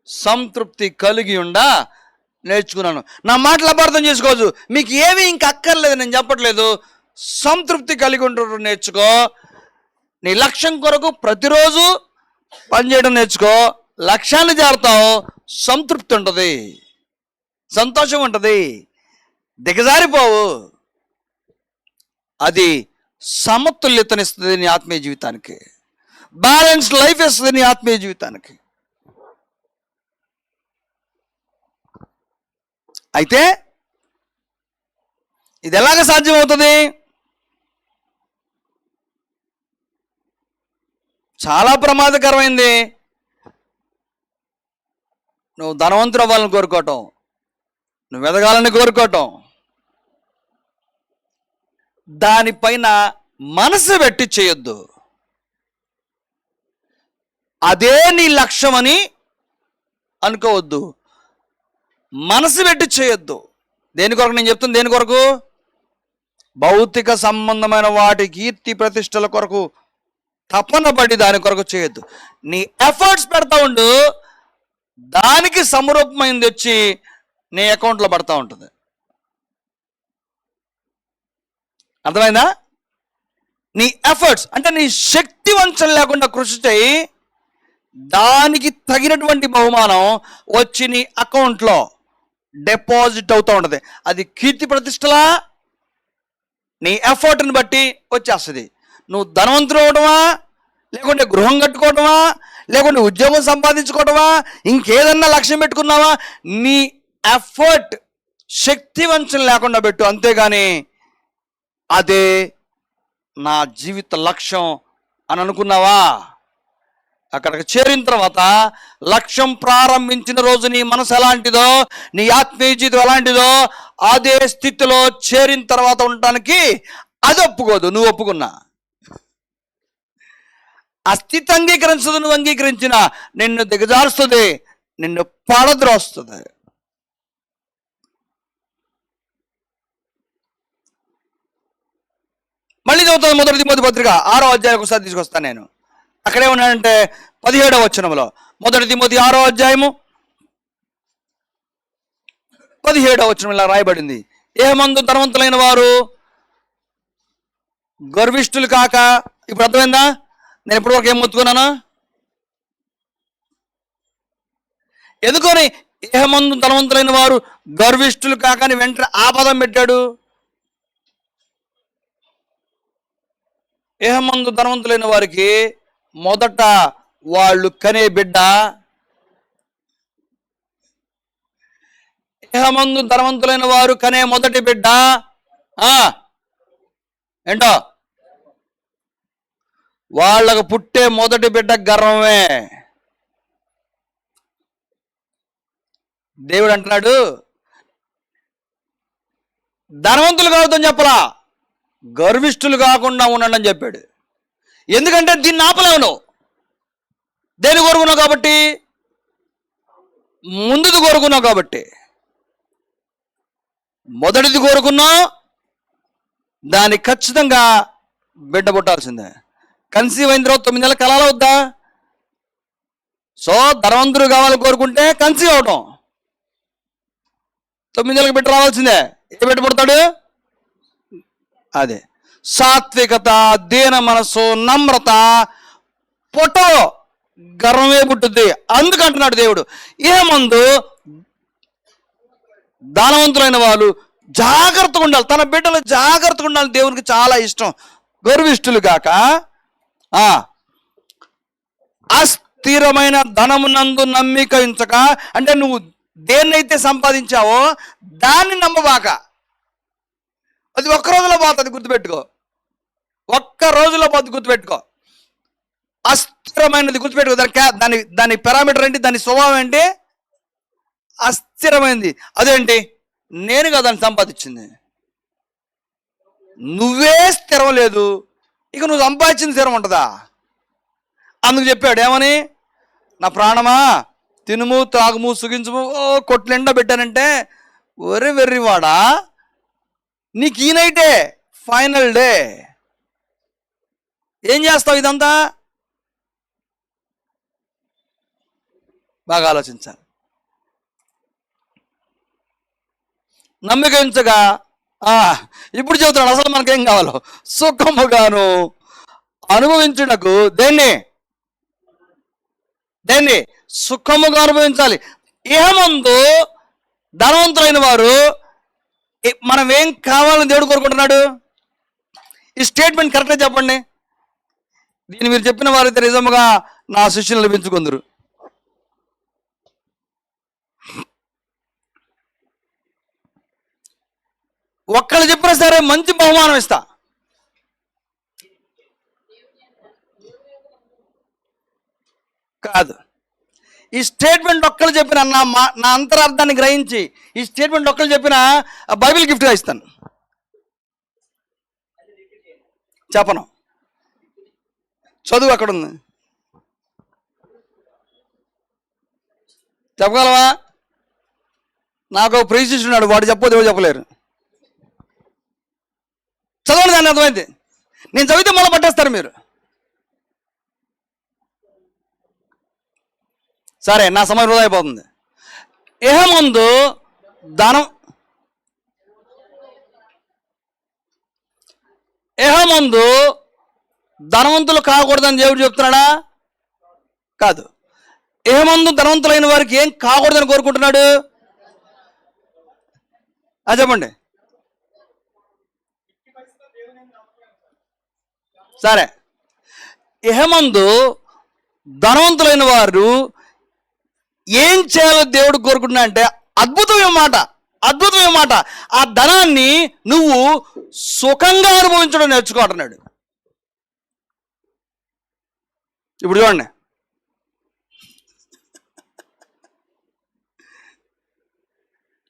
సంతృప్తి కలిగి నేర్చుకున్నాను. నా మాటలు అపార్థం చేసుకోవచ్చు. మీకు ఏమీ ఇంక అక్కర్లేదు, నేను చెప్పట్లేదు. సంతృప్తి కలిగి ఉండడం నేర్చుకో. నీ లక్ష్యం కొరకు ప్రతిరోజు పనిచేయడం నేర్చుకో. లక్ష్యాన్ని చేరుతావు, సంతృప్తి ఉంటుంది, సంతోషం ఉంటుంది, దిగజారిపోవు. అది సమతుల్యతనిస్తుంది నీ ఆత్మీయ జీవితానికి, బ్యాలెన్స్డ్ లైఫ్ ఇస్తుంది నీ ఆత్మీయ జీవితానికి. అయితే ఇది ఎలాగ సాధ్యమవుతుంది? చాలా ప్రమాదకరమైంది. నువ్వు ధనవంతుడు అవ్వాలని కోరుకోవటం, నువ్వు ఎదగాలని కోరుకోవటం, దానిపైన మనసు పెట్టి చేయొద్దు. అదే నీ లక్ష్యం అని అనుకోవద్దు. మనసు పెట్టి చేయొద్దు. దేని కొరకు నేను చెప్తుంది? దేని కొరకు? భౌతిక సంబంధమైన వాటి కీర్తి ప్రతిష్టల కొరకు తపన పడి దాని కొరకు చేయొద్దు. నీ ఎఫర్ట్స్ పెడతా ఉండు, దానికి సమరూపమైంది వచ్చి నీ అకౌంట్లో పడతా ఉంటుంది. అర్థమైందా? నీ ఎఫర్ట్స్ అంటే నీ శక్తి వంచన లేకుండా కృషి చేయి, దానికి తగినటువంటి బహుమానం వచ్చి నీ అకౌంట్లో డిపాజిట్ అవుతూ ఉంటుంది. అది కీర్తి ప్రతిష్టలా నీ ఎఫర్ట్ని బట్టి వచ్చేస్తుంది. నువ్వు ధనవంతుడు అవడమా, లేకుంటే గృహం కట్టుకోవటమా, లేకుంటే ఉద్యోగం సంపాదించుకోవటమా, ఇంకేదన్నా లక్ష్యం పెట్టుకున్నావా, నీ ఎఫర్ట్ శక్తి వంచన లేకుండా పెట్టు. అంతేగాని అదే నా జీవిత లక్ష్యం అని అనుకున్నావా, అక్కడికి చేరిన తర్వాత లక్ష్యం ప్రారంభించిన రోజు నీ మనసు ఎలాంటిదో, నీ ఆత్మీయ జీవితం ఎలాంటిదో, అదే స్థితిలో చేరిన తర్వాత ఉండటానికి అది ఒప్పుకోదు. నువ్వు ఒప్పుకున్నా ఆ స్థితి అంగీకరించదు. నువ్వు అంగీకరించిన నిన్ను దిగజారుస్తుంది, నిన్ను పడద్రోస్తుంది. మళ్ళీ చదువుతాను 1 తిమోతి పత్రిక 6వ అధ్యాయం ఒకసారి తీసుకొస్తాను నేను. అక్కడే ఉన్నాడంటే 17వ వచనంలో 1 తిమోతి 6వ అధ్యాయము 17వ వచనం ఇలా రాయబడింది. ఏమందు ధనవంతులైన వారు గర్విష్ఠులు కాక. ఇప్పుడు అర్థమైందా నేను ఇప్పటివరకు ఏం మొత్తుకున్నాను? ఎందుకని ఏమందు ధనవంతులైన వారు గర్విష్ఠులు కాక అని వెంటనే ఆ పదం పెట్టాడు? ఇహమందు ధనవంతులైన వారికి మొదట వాళ్ళు కనే బిడ్డ, ఇహమందు ధనవంతులైన వారు కనే మొదటి బిడ్డ ఏంటో, వాళ్ళకు పుట్టే మొదటి బిడ్డ గర్వమే. దేవుడు అంటున్నాడు, ధనవంతులు కావద్దని చెప్పలా, గర్విష్ఠులు కాకుండా ఉండండి అని చెప్పాడు. ఎందుకంటే దీన్ని ఆపలేవు నువ్వు. దేని కోరుకున్నావు కాబట్టి? ముందుది కోరుకున్నావు కాబట్టి. మొదటిది కోరుకున్నావు, దానికి ఖచ్చితంగా బిడ్డ పుట్టాల్సిందే. కన్సీవ్ అయిన తర్వాత 9 నెలల కలాల వద్దా? సో ధనవంతులు కావాలని కోరుకుంటే కన్సీవ్ అవటం, 9 నెలలకు బిడ్డ రావాల్సిందే. ఏ బిడ్డ పుడతాడు? అదే సాత్వికత, దీన మనస్సు, నమ్రత, పొట్టో గర్వమే పుట్టుద్ది. అందుకంటున్నాడు దేవుడు, ఏమందు ధనవంతులైన వాళ్ళు జాగ్రత్తగా ఉండాలి, తన బిడ్డలు జాగ్రత్తగా ఉండాలి. దేవునికి చాలా ఇష్టం. గర్విష్ఠులు కాక అస్థిరమైన ధనమునందు నమ్మిక ఉంచక, అంటే నువ్వు దేన్నైతే సంపాదించావో దాన్ని నమ్మబాక. అది ఒక్క రోజులో పోతుంది, గుర్తుపెట్టుకో. ఒక్క రోజులో పోతుంది, గుర్తుపెట్టుకో. అస్థిరమైనది గుర్తుపెట్టుకో. దాని పారామీటర్ ఏంటి? దాని స్వభావం ఏంటి? అస్థిరమైనది. అదేంటి? నేను కదా దాన్ని సంపాదించింది. నువ్వే స్థిరం లేదు, ఇక నువ్వు సంపాదించింది స్థిరం ఉంటుందా? అందుకు చెప్పాడు ఏమని, నా ప్రాణమా తినుము త్రాగుము సుఖించుము, కొట్లు ఎండ పెట్టానంటే, ఒరే వెర్రివాడా, నీకు ఈ నైటే ఫైనల్ డే. ఏం చేస్తావు ఇదంతా? బాగా ఆలోచించాలి. నమ్మిక ఉంచగా, ఇప్పుడు చెబుతున్నాడు అసలు మనకేం కావాలో, సుఖముగాను అనుభవించుటకు. దేన్ని సుఖముగా అనుభవించాలి. ఏమందు ధనవంతులైన వారు మనం ఏం కావాలని దేవుడు కోరుకుంటున్నాడు? ఈ స్టేట్మెంట్ కరెక్ట్గా చెప్పండి. దీన్ని మీరు చెప్పిన వారైతే నిజముగా నా శిష్యులు లభించుకుందరు. ఒక్కళ్ళు చెప్పినా సరే మంచి బహుమానం ఇస్తా. కాదు, ఈ స్టేట్మెంట్ ఒక్కళ్ళు చెప్పిన నా అంతరార్థాన్ని గ్రహించి ఈ స్టేట్మెంట్ ఒక్కళ్ళు చెప్పిన బైబిల్ గిఫ్ట్గా ఇస్తాను. చెప్పను, చదువు అక్కడ ఉంది, చెప్పగలవా? నాకు ప్రీశిష్యున్నాడు, వాడు చెప్పదు, ఎవరు చెప్పలేరు. చదవండి, దాన్ని అర్థమైంది. నేను చదివితే మళ్ళీ పట్టేస్తారు మీరు. సరే, నా సమయం వృధా అయిపోతుంది. ఏమందు ధనవంతులు కాకూడదని దేవుడు చెప్తున్నాడా? కాదు. ఏమందు ధనవంతులైన వారికి ఏం కాకూడదని కోరుకుంటున్నాడు? చెప్పండి. సరే, ఏమందు ధనవంతులైన వారు ఏం చేయాలో దేవుడు కోరుకుంటున్నా అంటే, అద్భుతమైన మాట, ఆ ధనాన్ని నువ్వు సుఖంగా అనుభవించడం నేర్చుకోంటున్నాడు. ఇప్పుడు చూడండి,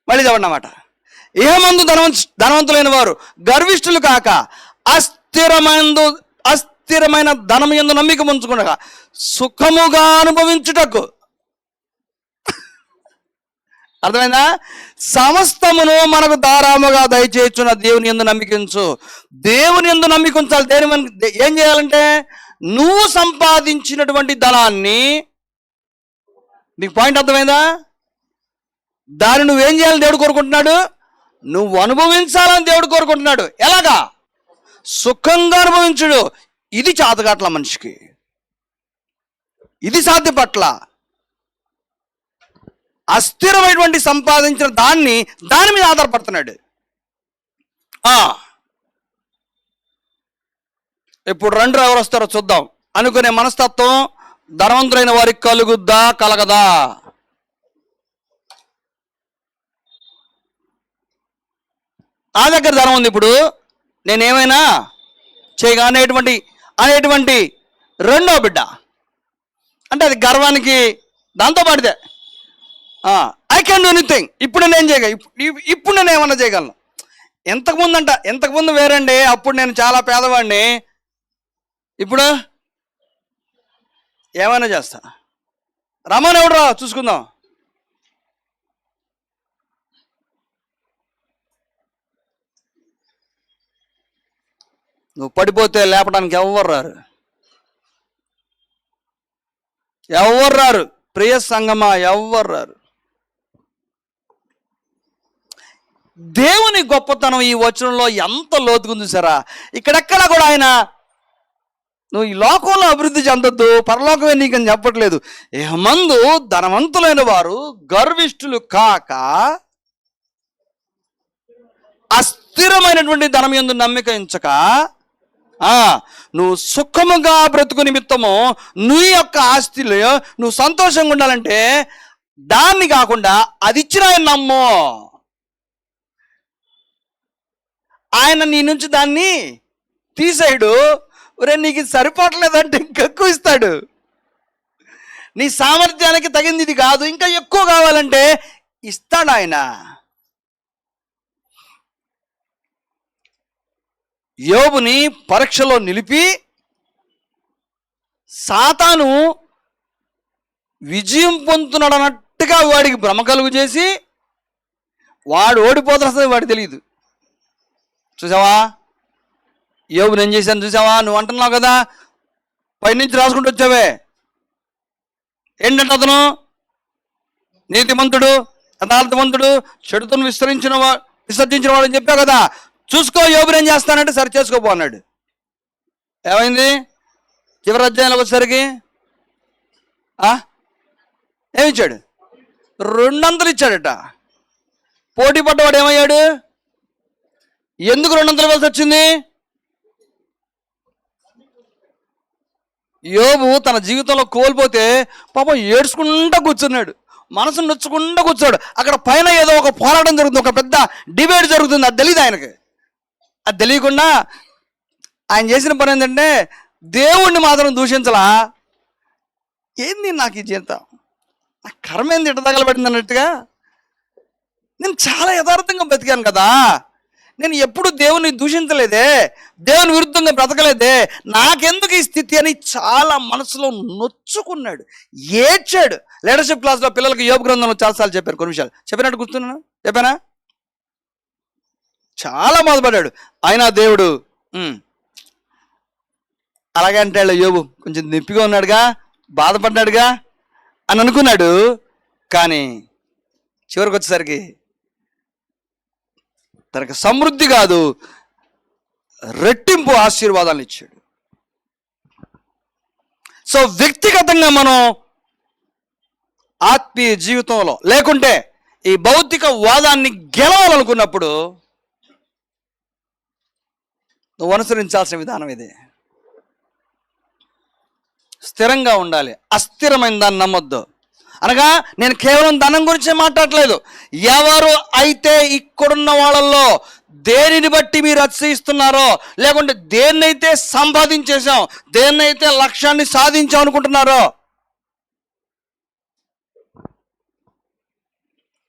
మళ్ళీ చెప్పండి అన్నమాట. ఏమందు ధనవంతులైన వారు గర్విష్ఠులు కాక అస్థిరమైన ధనం యందు నమ్మిక ఉంచుకునగా సుఖముగా అనుభవించుటకు. అర్థమైందా? సమస్తమును మనకు ధారాముగా దయచేయుచున్న దేవుని యందు నమ్మికించు. దేవుని యందు నమ్మిక ఉంచాలి. ఏం చేయాలంటే, నువ్వు సంపాదించినటువంటి ధనాన్ని, నీకు పాయింట్ అర్థమైందా? దాన్ని నువ్వేం చేయాలని దేవుడు కోరుకుంటున్నాడు? నువ్వు అనుభవించాలని దేవుడు కోరుకుంటున్నాడు. ఎలాగా? సుఖంగా అనుభవించుడు. ఇది చాతగాట్ల మనిషికి, ఇది సాధ్యపట్ల. అస్థిరమైనటువంటి సంపాదించిన దాని మీద ఆధారపడుతున్నాడు. ఇప్పుడు రండి ఎవరు వస్తారో చూద్దాం అనుకునే మనస్తత్వం ధనవంతులైన వారికి కలుగుద్దా కలగదా? నా దగ్గర ధనం ఉంది, ఇప్పుడు నేనేమైనా చేయగా అనేటువంటి రెండో బిడ్డ అంటే అది గర్వానికి దాంతో పాటిదే. I can do anything. ఇప్పుడు నేను చేయగలను, ఇప్పుడు నేను ఏమన్నా చేయగలను. ఎంతకుముందు వేరండి, అప్పుడు నేను చాలా పేదవాడిని, ఇప్పుడు ఏమైనా చేస్తా. రమ్మని ఎవడరా చూసుకుందాం. నువ్వు పడిపోతే లేపడానికి ఎవ్వరు రారు. ప్రియ సంగమా, ఎవ్వరు రారు. దేవుని గొప్పతనం ఈ వచనంలో ఎంత లోతుకుంది సరా. ఇక్కడెక్కడ కూడా ఆయన నువ్వు ఈ లోకంలో అభివృద్ధి చెందొద్దు, పరలోకమే నీకని చెప్పట్లేదు. ఏమందు ధనవంతులైన వారు గర్విష్ఠులు కాక అస్థిరమైనటువంటి ధనం యందు నమ్మిక ఉంచక నువ్వు సుఖముగా బ్రతుకు నిమిత్తము నీ యొక్క ఆస్తిలో నువ్వు సంతోషంగా ఉండాలంటే దాన్ని కాకుండా అది ఇచ్చిన ఆయన నమ్ము. ఆయన నీ నుంచి దాన్ని తీసేయడు. ఒరే నీకు ఇది సరిపోవట్లేదంటే ఇంకెక్కువ ఇస్తాడు. నీ సామర్థ్యానికి తగింది ఇది కాదు, ఇంకా ఎక్కువ కావాలంటే ఇస్తాడు ఆయన. యోబుని పరీక్షలో నిలిపి సాతాను విజయం పొందుతున్నాడు అన్నట్టుగా వాడికి భ్రమ కలుగు చేసి వాడు ఓడిపోతున్నది వాడికి తెలియదు. చూసావా యోబు నేను చేశాను చూసావా? నువ్వు అంటున్నావు కదా, పైనుంచి రాసుకుంటూ వచ్చావే. ఏంటంటే అతను నీతిమంతుడు, యథార్థవంతుడు, చెడుతను విసర్జించిన వాడు అని చెప్పావు కదా. చూసుకో యోబు ఏం చేస్తానంటే సరే చేసుకోపో అన్నాడు. ఏమైంది? చివరి అధ్యాయంలోకి వచ్చేసరికి ఏమిచ్చాడు? 200 ఇచ్చాడట. పోటీ పడ్డవాడు ఏమయ్యాడు? ఎందుకు 200 ఇవ్వాల్సి వచ్చింది? యోబు తన జీవితంలో కోల్పోతే పాపం ఏడ్చుకుంటూ కూర్చున్నాడు, మనసు నొచ్చుకుంటూ కూర్చోడు. అక్కడ పైన ఏదో ఒక పోరాటం జరుగుతుంది, ఒక పెద్ద డిబేట్ జరుగుతుంది. అది తెలియదు ఆయనకి. అది తెలియకుండా ఆయన చేసిన పని ఏంటంటే దేవుణ్ణి మాత్రం దూషించలా. ఏంది నాకు ఈ జీవితం, నా కర్మ ఏంది ఇట తగలబడింది అన్నట్టుగా. నేను చాలా యథార్థంగా బతికాను కదా, నేను ఎప్పుడు దేవుని దూషించలేదే, దేవుని విరుద్ధంగా బ్రతకలేదే, నాకెందుకు ఈ స్థితి అని చాలా మనసులో నొచ్చుకున్నాడు, ఏడ్చాడు. లీడర్షిప్ క్లాస్లో పిల్లలకి యోబు గ్రంథంలో చాలాసార్లు చెప్పారు. కొన్ని విషయాలు చెప్పినట్టు గుర్తున్నాను, చెప్పానా? చాలా బాధపడ్డాడు. అయినా దేవుడు అలాగే అంటే యోబు కొంచెం నొప్పిగా ఉన్నాడుగా, బాధపడ్డాడుగా అని అనుకున్నాడు. కానీ చివరికి వచ్చేసరికి తనకు సమృద్ధి కాదు, రెట్టింపు ఆశీర్వాదాలు ఇచ్చాడు. సో వ్యక్తిగతంగా మనం ఆత్మీయ జీవితంలో లేకుంటే ఈ భౌతిక వాదాన్ని గెలవాలనుకున్నప్పుడు నువ్వు అనుసరించాల్సిన విధానం ఇదే. స్థిరంగా ఉండాలి, అస్థిరమైన దాన్ని నమ్మొద్దు. అనగా నేను కేవలం ధనం గురించే మాట్లాడలేదు. ఎవరు అయితే ఇక్కడున్న వాళ్ళల్లో దేనిని బట్టి మీరు అతిశయిస్తున్నారో, లేకుంటే దేన్నైతే సంపాదించేసాం, దేన్నైతే లక్ష్యాన్ని సాధించాం అనుకుంటున్నారో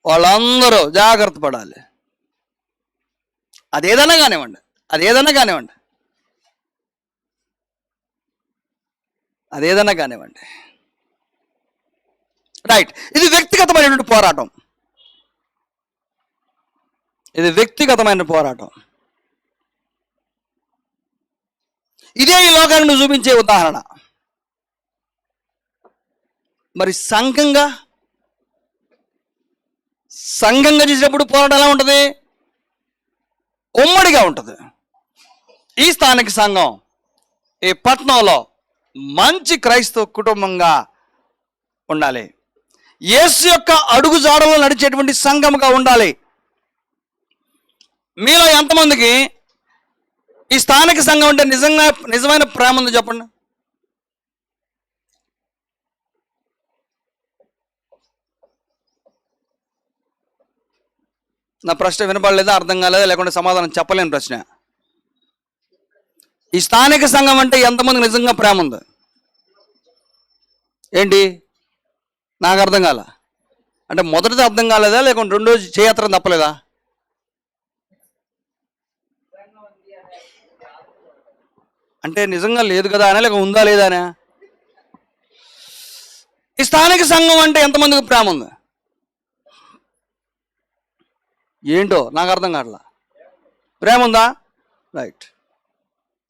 వాళ్ళందరూ జాగ్రత్త పడాలి. అదేదన్నా కానివ్వండి, అదేదన్నా కానివ్వండి. రైట్. ఇది వ్యక్తిగతమైనటువంటి పోరాటం. ఇదే ఈ లోకాన్ని చూపించే ఉదాహరణ. మరి సంఘంగా చేసినప్పుడు పోరాటం ఎలా ఉంటుంది? ఉమ్మడిగా ఉంటుంది. ఈ స్థానిక సంఘం ఈ పట్టణంలో మంచి క్రైస్తవ కుటుంబంగా ఉండాలి. యేసు యొక్క అడుగు జాడలో నడిచేటువంటి సంఘముగా ఉండాలి. మీలో ఎంతమందికి ఈ స్థానిక సంఘం అంటే నిజమైన ప్రేమ ఉంది చెప్పండి. నా ప్రశ్న వినపడలేదా, అర్థం కాలేదా, లేకుంటే సమాధానం చెప్పలేని ప్రశ్న. ఈ స్థానిక సంఘం అంటే ఎంతమందికి నిజంగా ప్రేమ ఉంది? ఏంటి, నాకు అర్థం కాల. అంటే మొదటిది అర్థం కాలేదా, లేకుంటే రెండో చేయత్రం తప్పలేదా? అంటే నిజంగా లేదు కదా అనే, లేక ఉందా లేదా అనే? ఈ స్థానిక సంఘం అంటే ఎంతమందికి ప్రేమ ఉంది? ఏంటో నాకు అర్థం కావట్లా. ప్రేమ ఉందా? రైట్,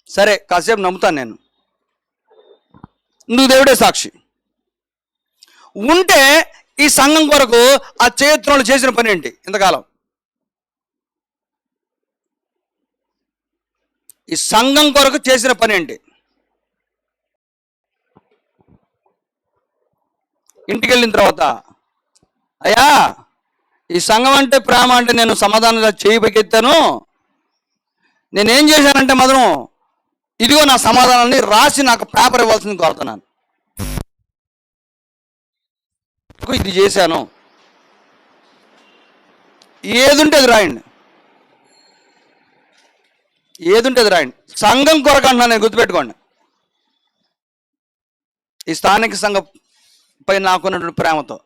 సరే, కాసేపు నమ్ముతాను నేను. నువ్వు దేవుడే సాక్షి. ఉంటే ఈ సంఘం కొరకు ఆ చేయత్రంలో చేసిన పని ఏంటి ఇంతకాలం? ఈ సంఘం కొరకు చేసిన పని ఏంటి? ఇంటికి వెళ్ళిన తర్వాత, అయ్యా ఈ సంఘం అంటే ప్రేమ అంటే నేను సమాధానంగా చేయి పైకెత్తాను, నేనేం చేశానంటే మాత్రం ఇదిగో నా సమాధానాన్ని రాసి నాకు పేపర్ ఇవ్వాల్సింది కోరుతున్నాను. ఇది చేశాను, ఏదుంటే అది రాయండి, ఏదుంటే అది రాయండి. సంఘం కొరకు అంటున్నాను నేను, గుర్తుపెట్టుకోండి. ఈ స్థానిక సంఘం పై నాకున్నటువంటి ప్రేమతో.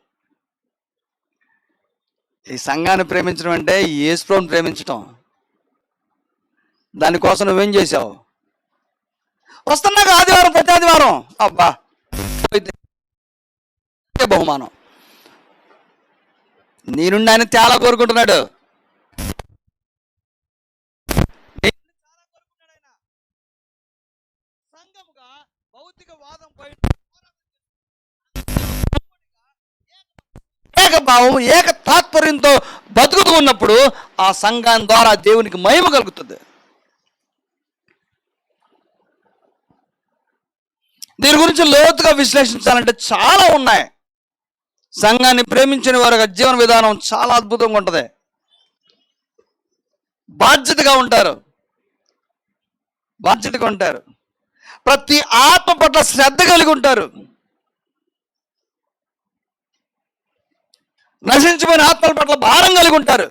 ఈ సంఘాన్ని ప్రేమించడం అంటే యేసుప్రభువుని ప్రేమించటం. దానికోసం నువ్వేం చేసావు? వస్తున్నాక ఆదివారం, ప్రతి ఆదివారం అబ్బా బహుమానం. నీ నుండి ఆయన చాలా కోరుకుంటున్నాడు. ఏకభావం, ఏక తాత్పర్యంతో బతుకుతూ ఉన్నప్పుడు ఆ సంఘం ద్వారా దేవునికి మహిమ కలుగుతుంది. దీని గురించి లోతుగా విశ్లేషించాలంటే చాలా ఉన్నాయి. సంఘాన్ని ప్రేమించిన వారి జీవన విధానం చాలా అద్భుతంగా ఉంటుంది. బాధ్యతగా ఉంటారు, ప్రతి ఆత్మ పట్ల శ్రద్ధ కలిగి ఉంటారు. నశించిపోయిన ఆత్మల పట్ల భారం కలిగి ఉంటారు.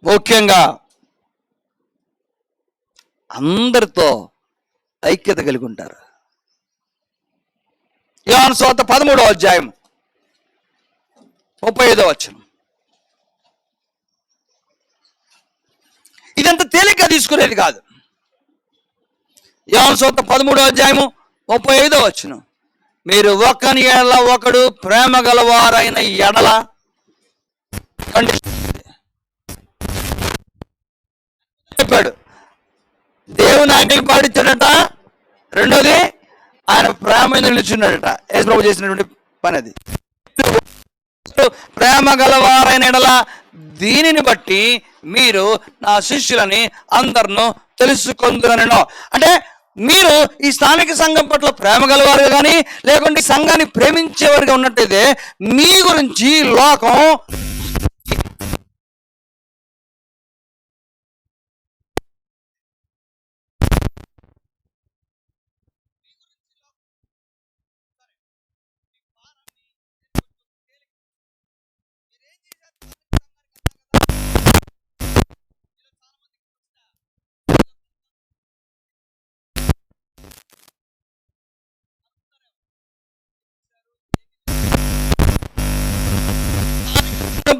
ముఖ్యంగా అందరితో ఐక్యత కలిగి ఉంటారు. యోహాను సువార్త 13వ అధ్యాయం 35వ వచనం. ఇదంతా తేలిగ్గా తీసుకునేది కాదు. యోహాను సువార్త 13వ అధ్యాయము 35వ వచనం. మీరు ఒకని ఎడల ఒకడు ప్రేమ గలవారైన ఎడల చెప్పాడు. దేవుని ఆజ్ఞలు పాటించాడట. రెండోది ఆయన ప్రేమ నిలుచున్నాడట. యేసు ప్రభు చేసినటువంటి పని అది. ప్రేమ గలవారైన ఎడల దీనిని బట్టి మీరు నా శిష్యులని అందరినూ తెలుసుకొందురనెను. అంటే మీరు ఈ స్థానిక సంఘం పట్ల ప్రేమ గలవారుగా కానీ, లేకుంటే ఈ సంఘాన్ని ప్రేమించేవారుగా ఉన్నట్టయితే మీ గురించి లోకం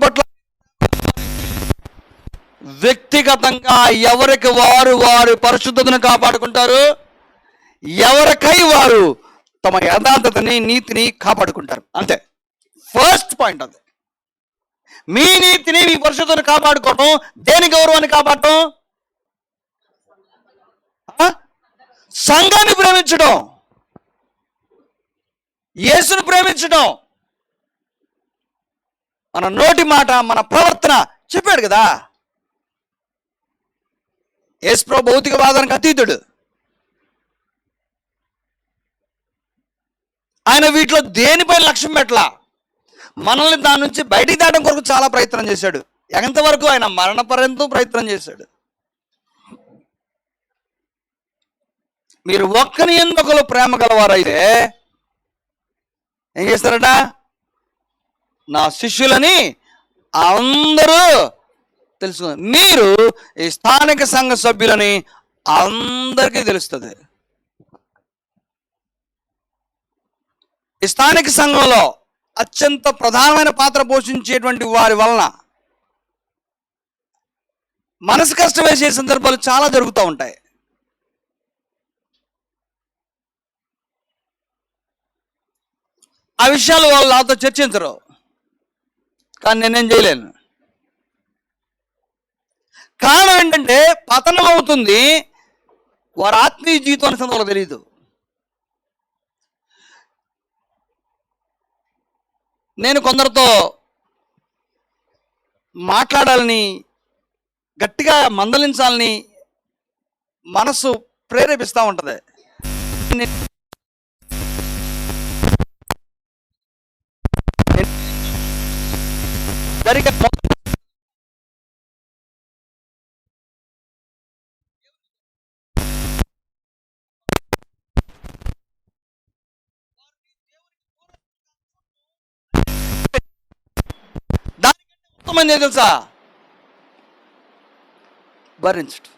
పట్ల వ్యక్తిగతంగా ఎవరికి వారు వారి పరిశుద్ధతను కాపాడుకుంటారు, ఎవరికై వారు తమ యథార్థతని నీతిని కాపాడుకుంటారు. అంతే, ఫస్ట్ పాయింట్ అది. మీ నీతిని, మీ పరిశుద్ధతను కాపాడుకోవటం, దేని గౌరవాన్ని కాపాడటం? సంఘాన్ని ప్రేమించడం, యేసును ప్రేమించడం. మన నోటి మాట, మన ప్రవర్తన చెప్పాడు కదా. యేసు ప్రభు భౌతికవాదానికి అతీతుడు. ఆయన వీటిలో దేనిపై లక్ష్యం పెట్టలా. మనల్ని దాని నుంచి బయటికి దాటం కొరకు చాలా ప్రయత్నం చేశాడు. ఎంతవరకు ఆయన మరణ పర్యంతం ప్రయత్నం చేశాడు. మీరు ఒక్కని ఎందుకలు ప్రేమ గలవారైతే ఏం చేస్తారట? నా శిష్యులని అందరూ తెలుసు. మీరు ఈ స్థానిక సంఘ సభ్యులని అందరికీ తెలుస్తుంది. ఈ స్థానిక సంఘంలో అత్యంత ప్రధానమైన పాత్ర పోషించేటువంటి వారి వలన మనసు కష్టం వేసే సందర్భాలు చాలా జరుగుతూ ఉంటాయి. ఆ విషయాలు వాళ్ళు నాతో చర్చించరు, కానీ నేనేం చేయలేను. కారణం ఏంటంటే పతనం అవుతుంది, వారి ఆత్మీయ జీవితం అనే సందర్భంలో తెలియదు. నేను కొందరితో మాట్లాడాలని, గట్టిగా మందలించాలని మనసు ప్రేరేపిస్తూ ఉంటుంది. దానికంటే తెలుసా? భరించడం.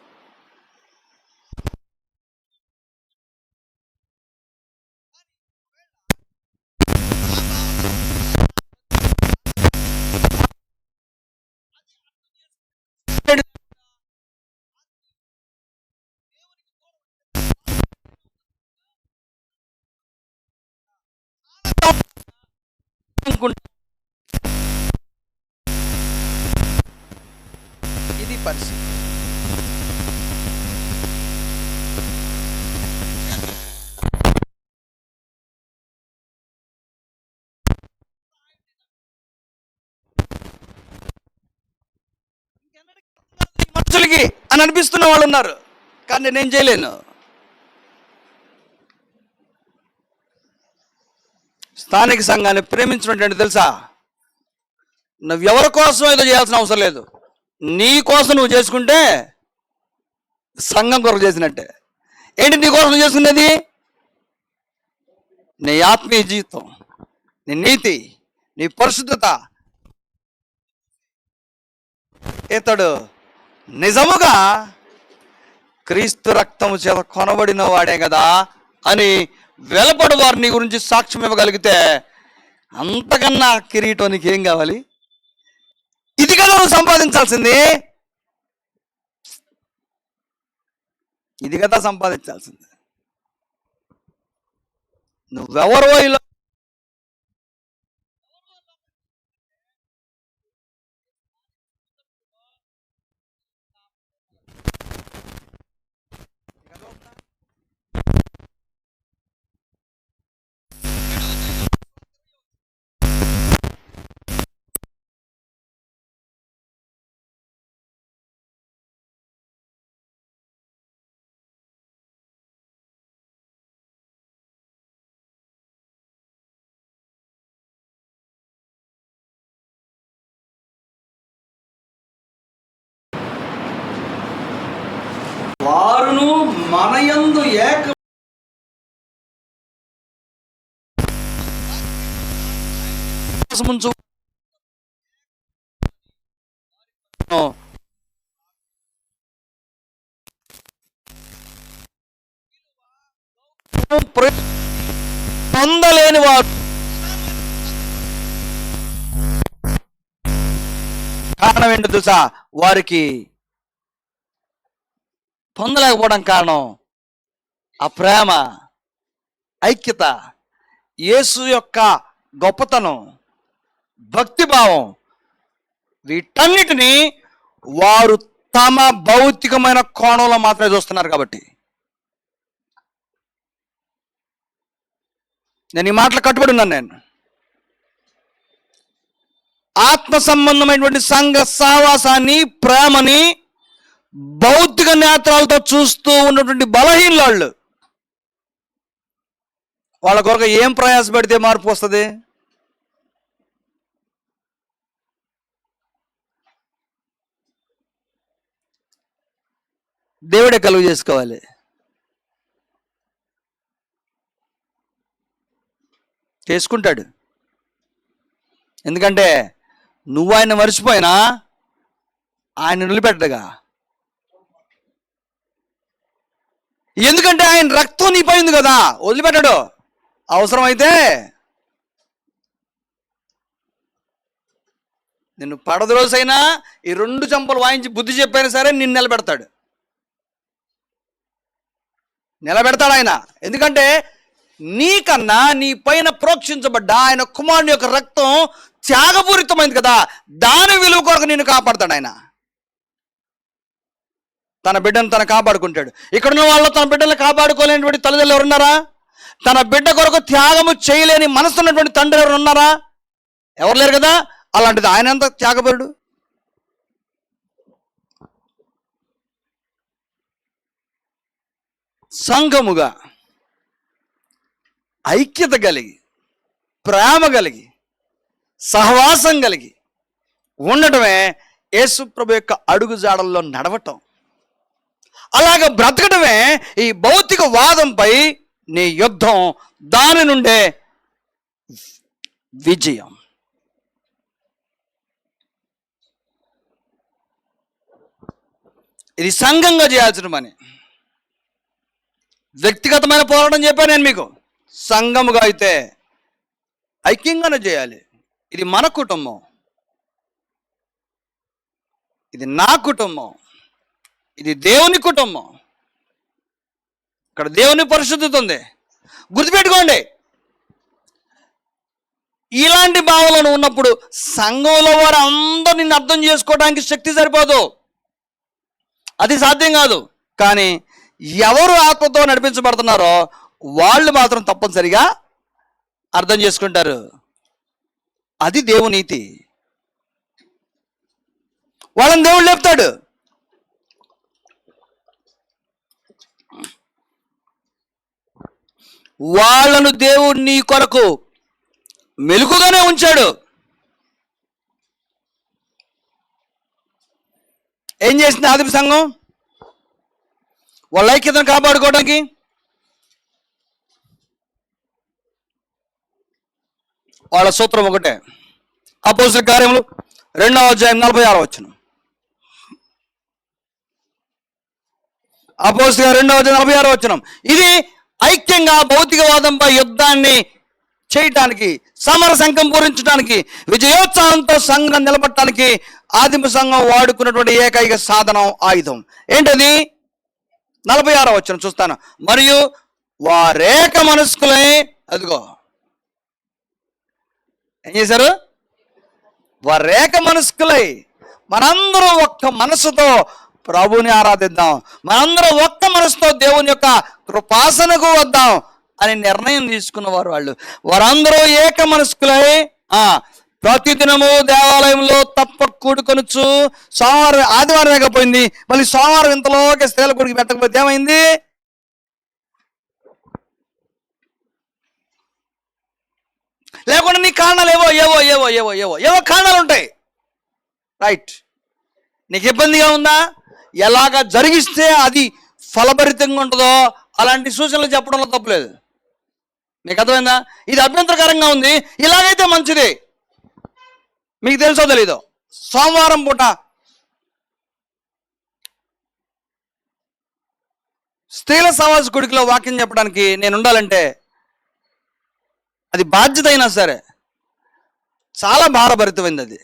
ఇది పరిస్థితి. మనుషులకి అని అనిపిస్తున్న వాళ్ళు ఉన్నారు, కానీ నేనేం చేయలేను. స్థానిక సంఘాన్ని ప్రేమించడం అంటే తెలుసా? నువ్వు ఎవరి కోసం ఏదో చేయాల్సిన అవసరం లేదు. నీ కోసం నువ్వు చేసుకుంటే సంఘం కొరకు చేసినట్టే. ఏంటి నీ కోసం నువ్వు చేసుకునేది? నీ ఆత్మీయ జీవితం, నీ నీతి, నీ పరిశుద్ధత. ఇతడు నిజముగా క్రీస్తు రక్తము చేత కొనబడిన వాడే కదా అని వెలపడు వారు నీ గురించి సాక్ష్యం ఇవ్వగలిగితే అంతకన్నా కిరీటం నీకేం కావాలి? ఇది కదా నువ్వు సంపాదించాల్సింది. ఇది కదా సంపాదించాల్సింది. నువ్వెవరో ఇలా వారును మనయందు ఏక పొందలేని వారు. కారణం ఏంటో తెలుసా? వారికి పొందలేకపోవడం కారణం ఆ ప్రేమ, ఐక్యత, యేసు యొక్క గొప్పతనం, భక్తిభావం, వీటన్నిటినీ వారు తమ భౌతికమైన కోణంలో మాత్రమే చూస్తున్నారు. కాబట్టి నేను ఈ మాటలు కట్టుబడి ఉన్నాను. నేను ఆత్మ సంబంధమైనటువంటి సంఘ సావాసాన్ని, ప్రేమని భౌతిక నేత్రాలతో చూస్తూ ఉన్నటువంటి బలహీనలు వాళ్ళ కొరకు ఏం ప్రయాసపడితే మార్పు వస్తుంది? దేవుడే కలుగు చేసుకోవాలి. చేసుకుంటాడు. ఎందుకంటే నువ్వు ఆయన మర్చిపోయినా ఆయన నిలబెట్టగా. ఎందుకంటే ఆయన రక్తం నీపోయింది కదా, వదిలిపెట్టాడు. అవసరమైతే నిన్ను పడద్రోసైనా ఈ 2 చెంపలు వాయించి బుద్ధి చెప్పైనా సరే నిన్ను నిలబెడతాడు ఆయన. ఎందుకంటే నీకన్నా నీ పైన ప్రోక్షించబడ్డ ఆయన కుమారుని యొక్క రక్తం త్యాగపూరితమైంది కదా, దాని విలువ కొరకు నిన్ను కాపాడతాడు ఆయన. తన బిడ్డను తను కాపాడుకుంటాడు. ఇక్కడున్న వాళ్ళు తన బిడ్డను కాపాడుకోలేనటువంటి తల్లిదండ్రులు ఎవరున్నారా? తన బిడ్డ కొరకు త్యాగము చేయలేని మనసు ఉన్నటువంటి తండ్రి ఎవరు ఉన్నారా? ఎవరు లేరు కదా. అలాంటిది ఆయన ఎంత త్యాగపరుడు. సంఘముగా ఐక్యత కలిగి, ప్రేమ కలిగి, సహవాసం కలిగి ఉండటమే యేసు ప్రభు యొక్క అడుగు జాడల్లో నడవటం. అలాగ బ్రతకడమే ఈ భౌతిక వాదంపై నీ యుద్ధం, దాని నుండే విజయం. ఇది సంఘంగా చేయాల్సిన పని. వ్యక్తిగతమైన పోరాటం చెప్పాను నేను మీకు. సంఘముగా అయితే ఐక్యంగానే చేయాలి. ఇది మన కుటుంబం, ఇది నా కుటుంబం, ఇది దేవుని కుటుంబం. ఇక్కడ దేవుని పరిశుద్ధత ఉంది. గుర్తుపెట్టుకోండి, ఇలాంటి భావనలు ఉన్నప్పుడు సంఘంలో వారు అందరూ నిన్ను అర్థం చేసుకోవడానికి శక్తి సరిపోదు, అది సాధ్యం కాదు. కానీ ఎవరు ఆత్మతో నడిపించబడుతున్నారో వాళ్ళు మాత్రం తప్పనిసరిగా అర్థం చేసుకుంటారు. అది దేవుని నీతి. వాళ్ళని దేవుడు లేపుతాడు. వాళ్ళను దేవుడు నీ కొరకు మెలుకుగానే ఉంచాడు. ఏం చేసింది ఆదిమ సంఘం? వాళ్ళ ఐక్యతను కాపాడుకోవడానికి వాళ్ళ సూత్రం ఒకటే. అపోస్తలుల కార్యములు 2వ అధ్యాయం 46వ వచనం. అపోస్తలుల 2వ అధ్యాయం 46వ వచనం. ఇది ఐక్యంగా భౌతికవాదంపై యుద్ధాన్ని చేయటానికి, సమర సంఘం పూరించడానికి, విజయోత్సాహంతో సంఘం నిలబడటానికి ఆదిమ సంఘం వాడుకున్నటువంటి ఏకైక సాధనం, ఆయుధం ఏంటది? 46వ వచనం చూస్తాను. మరియు వారేక మనస్కులై, అదిగో ఏం చేశారు? వారేక మనస్కులై మనందరం ఒక్క మనసుతో ప్రభుని ఆరాధిద్దాం, మనందరం ఒక్క మనసుతో దేవుని యొక్క కృపాసనకు వద్దాం అని నిర్ణయం తీసుకున్నవారు వాళ్ళు. వారందరూ ఏక మనస్కులై ప్రతిదినము దేవాలయంలో తప్ప కూడుకొనొచ్చు. సోమవారం ఆదివారం వేయకపోయింది, మళ్ళీ సోమవారం ఇంతలోకి స్త్రీల కొడుకు పెట్టకపోతే ఏమైంది? లేకుండా నీ కారణాలు ఏవో ఏవో ఏవో ఏవో ఏవో ఏవో కారణాలు ఉంటాయి. రైట్, నీకు ఇబ్బందిగా ఉందా? ఎలాగ జరిగిస్తే అది ఫలభరితంగా ఉంటుందో అలాంటి సూచనలు చెప్పడంలో తప్పలేదు. మీకు అర్థమైందా? ఇది అభ్యంతరకరంగా ఉంది, ఇలాగైతే మంచిది. మీకు తెలుసో తెలీదో, సోమవారం పూట స్త్రీల సమాజ గుడికిలో వాక్యం చెప్పడానికి నేను ఉండాలంటే అది బాధ్యత అయినా సరే చాలా భారభరితమైంది. అది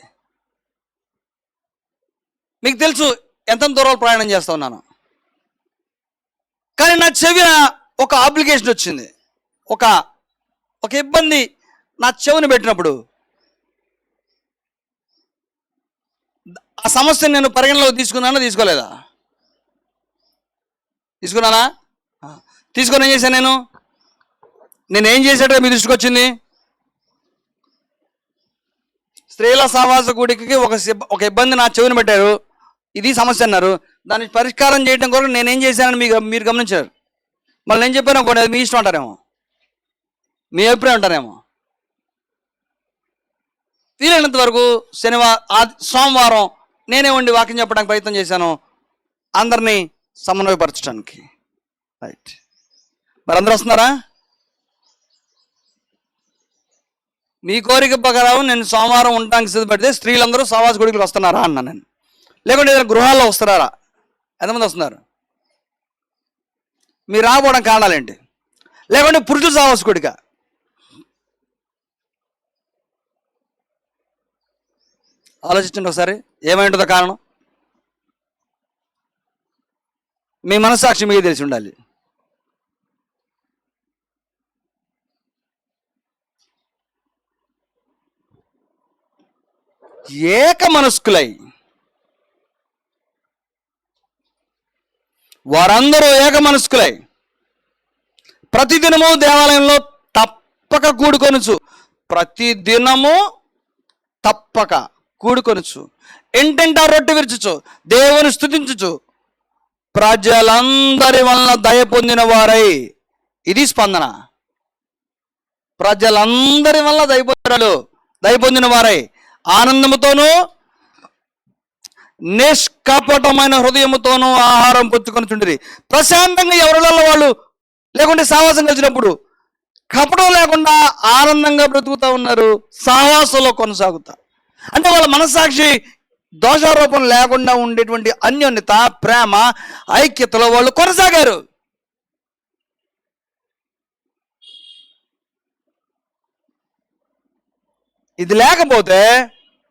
మీకు తెలుసు ఎంత దూరాలు ప్రయాణం చేస్తా ఉన్నాను. కానీ నా చెవిన ఒక అప్లికేషన్ వచ్చింది, ఒక ఇబ్బంది నా చెవిని పెట్టినప్పుడు ఆ సమస్యను నేను పరిగణలోకి తీసుకున్నానా తీసుకోలేదా? తీసుకున్నానా? తీసుకొని ఏం చేశాను? నేనేం చేసేటో మీ దృష్టికి వచ్చింది. స్త్రీల సహవాస గుడికి ఒక ఇబ్బంది నా చెవిని పెట్టారు, ఇది సమస్య అన్నారు. దాన్ని పరిష్కారం చేయడం కొరకు నేనేం చేశానని మీరు గమనించారు. మళ్ళీ నేను చెప్పాను అనుకోండి, అది మీ ఇష్టం అంటారేమో, మీ అభిప్రాయం అంటారేమో. వీలైనంత వరకు సోమవారం నేనే ఉండి వాక్యం చెప్పడానికి ప్రయత్నం చేశాను. అందరినీ సమన్వయపరచడానికి. రైట్, మరి అందరూ వస్తున్నారా? మీ కోరిక ప్రకారం నేను సోమవారం ఉండడానికి సిద్ధపడితే స్త్రీలందరూ సహవాస గుడికి వస్తున్నారా అన్నా నేను. లేకుంటే ఏదైనా గృహాల్లో వస్తున్నారా? ఎంతమంది వస్తున్నారు? మీరు రాకపోవడం కారణాలేంటి? లేకుంటే పురుషుల సహవాస గుడిక? ఆలోచించండి ఒకసారి, ఏమై ఉంటుందో కారణం. మీ మనస్సాక్షి మీకు తెలిసి ఉండాలి. ఏక మనస్కులై, వారందరూ ఏక మనస్కులై ప్రతిదినము దేవాలయంలో తప్పక కూడుకొనుచు, ప్రతిదినము తప్పక కూడుకొనుచు, ఇంటింటా రొట్టె విరుచుచు, దేవుని స్తుతించుచు, ప్రజలందరి వలన దయ పొందిన వారై. ఇది స్పందన. ప్రజలందరి వలన దయ పొందిన వారై ఆనందముతోనూ నిష్కపటమైన హృదయముతోనూ ఆహారం పుచ్చుకొనుచుండిరి. ప్రశాంతంగా ఎవరిలో వాళ్ళు లేకుంటే సావాసం కలిసినప్పుడు కపటం లేకుండా ఆనందంగా బ్రతుకుతూ ఉన్నారు, సావాసంలో కొనసాగుతా. అంటే వాళ్ళ మనస్సాక్షి దోషారోపణ లేకుండా ఉండేటువంటి అన్యోన్యత, ప్రేమ, ఐక్యతలో వాళ్ళు కొనసాగారు. ఇది లేకపోతే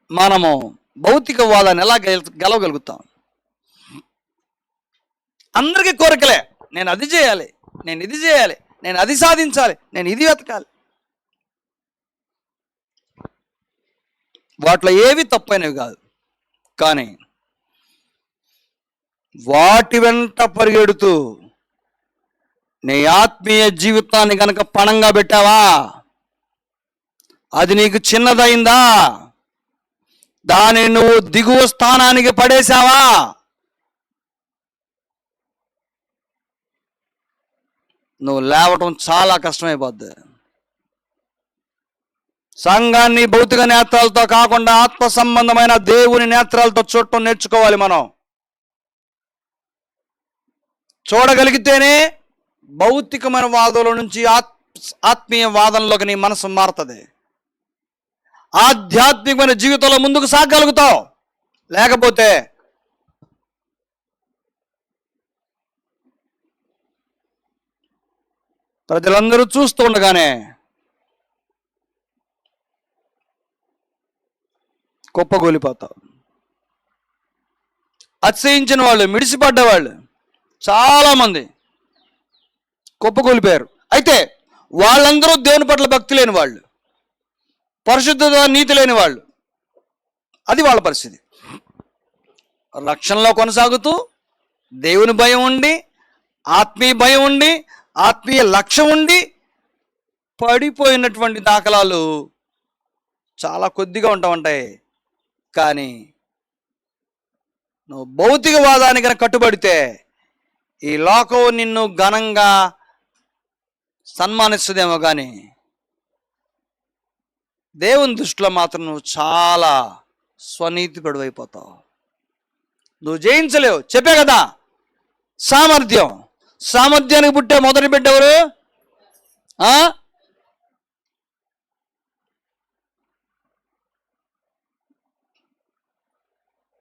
మనము భౌతికవాదాన్ని ఎలా గెలవగలుగుతాం? అందరికీ కోరికలే, నేను అది చేయాలి, నేను ఇది చేయాలి, నేను అది సాధించాలి, నేను ఇది వెతకాలి. వాటిలో ఏవి తప్పైనవి కాదు, కానీ వాటి వెంట పరిగెడుతూ నీ ఆత్మీయ జీవితాన్ని కనుక పణంగా పెట్టావా, అది నీకు చిన్నదైందా, దాన్ని నువ్వు దిగువ స్థానానికి పడేశావా, నువ్వు లేవటం చాలా కష్టమైపోద్ది. సంఘాన్ని భౌతిక నేత్రాలతో కాకుండా ఆత్మ సంబంధమైన దేవుని నేత్రాలతో చూడటం నేర్చుకోవాలి. మనం చూడగలిగితేనే భౌతికమైన వాదంలో నుంచి ఆత్మీయ వాదంలోకి నీ మనసు మారుతుంది. ఆధ్యాత్మికమైన జీవితంలో ముందుకు సాగలుగుతావు. లేకపోతే ప్రజలందరూ చూస్తూ ఉండగానే కుప్పగూలిపోతావు. అతిశయించిన వాళ్ళు, మిడిసిపడ్డవాళ్ళు చాలామంది కుప్పగూలిపోయారు. అయితే వాళ్ళందరూ దేవుని పట్ల భక్తి లేని వాళ్ళు, పరిశుద్ధత, నీతి లేని వాళ్ళు. అది వాళ్ళ పరిస్థితి. రక్షణలో కొనసాగుతూ దేవుని భయం ఉండి, ఆత్మీయ భయం ఉండి, ఆత్మీయ లక్ష్యం ఉండి పడిపోయినటువంటి దాఖలాలు చాలా కొద్దిగా ఉంటాయి. కానీ నువ్వు భౌతికవాదానికి కట్టుబడితే ఈ లోకం నిన్ను ఘనంగా సన్మానిస్తుందేమో, కానీ దేవుని దృష్టిలో మాత్రం నువ్వు చాలా స్వనీతి పడిపోతావు. నువ్వు జయించలేవు. చెప్పే కదా, సామర్థ్యానికి పుట్టే మొదటి బిడ్డ ఎవరు?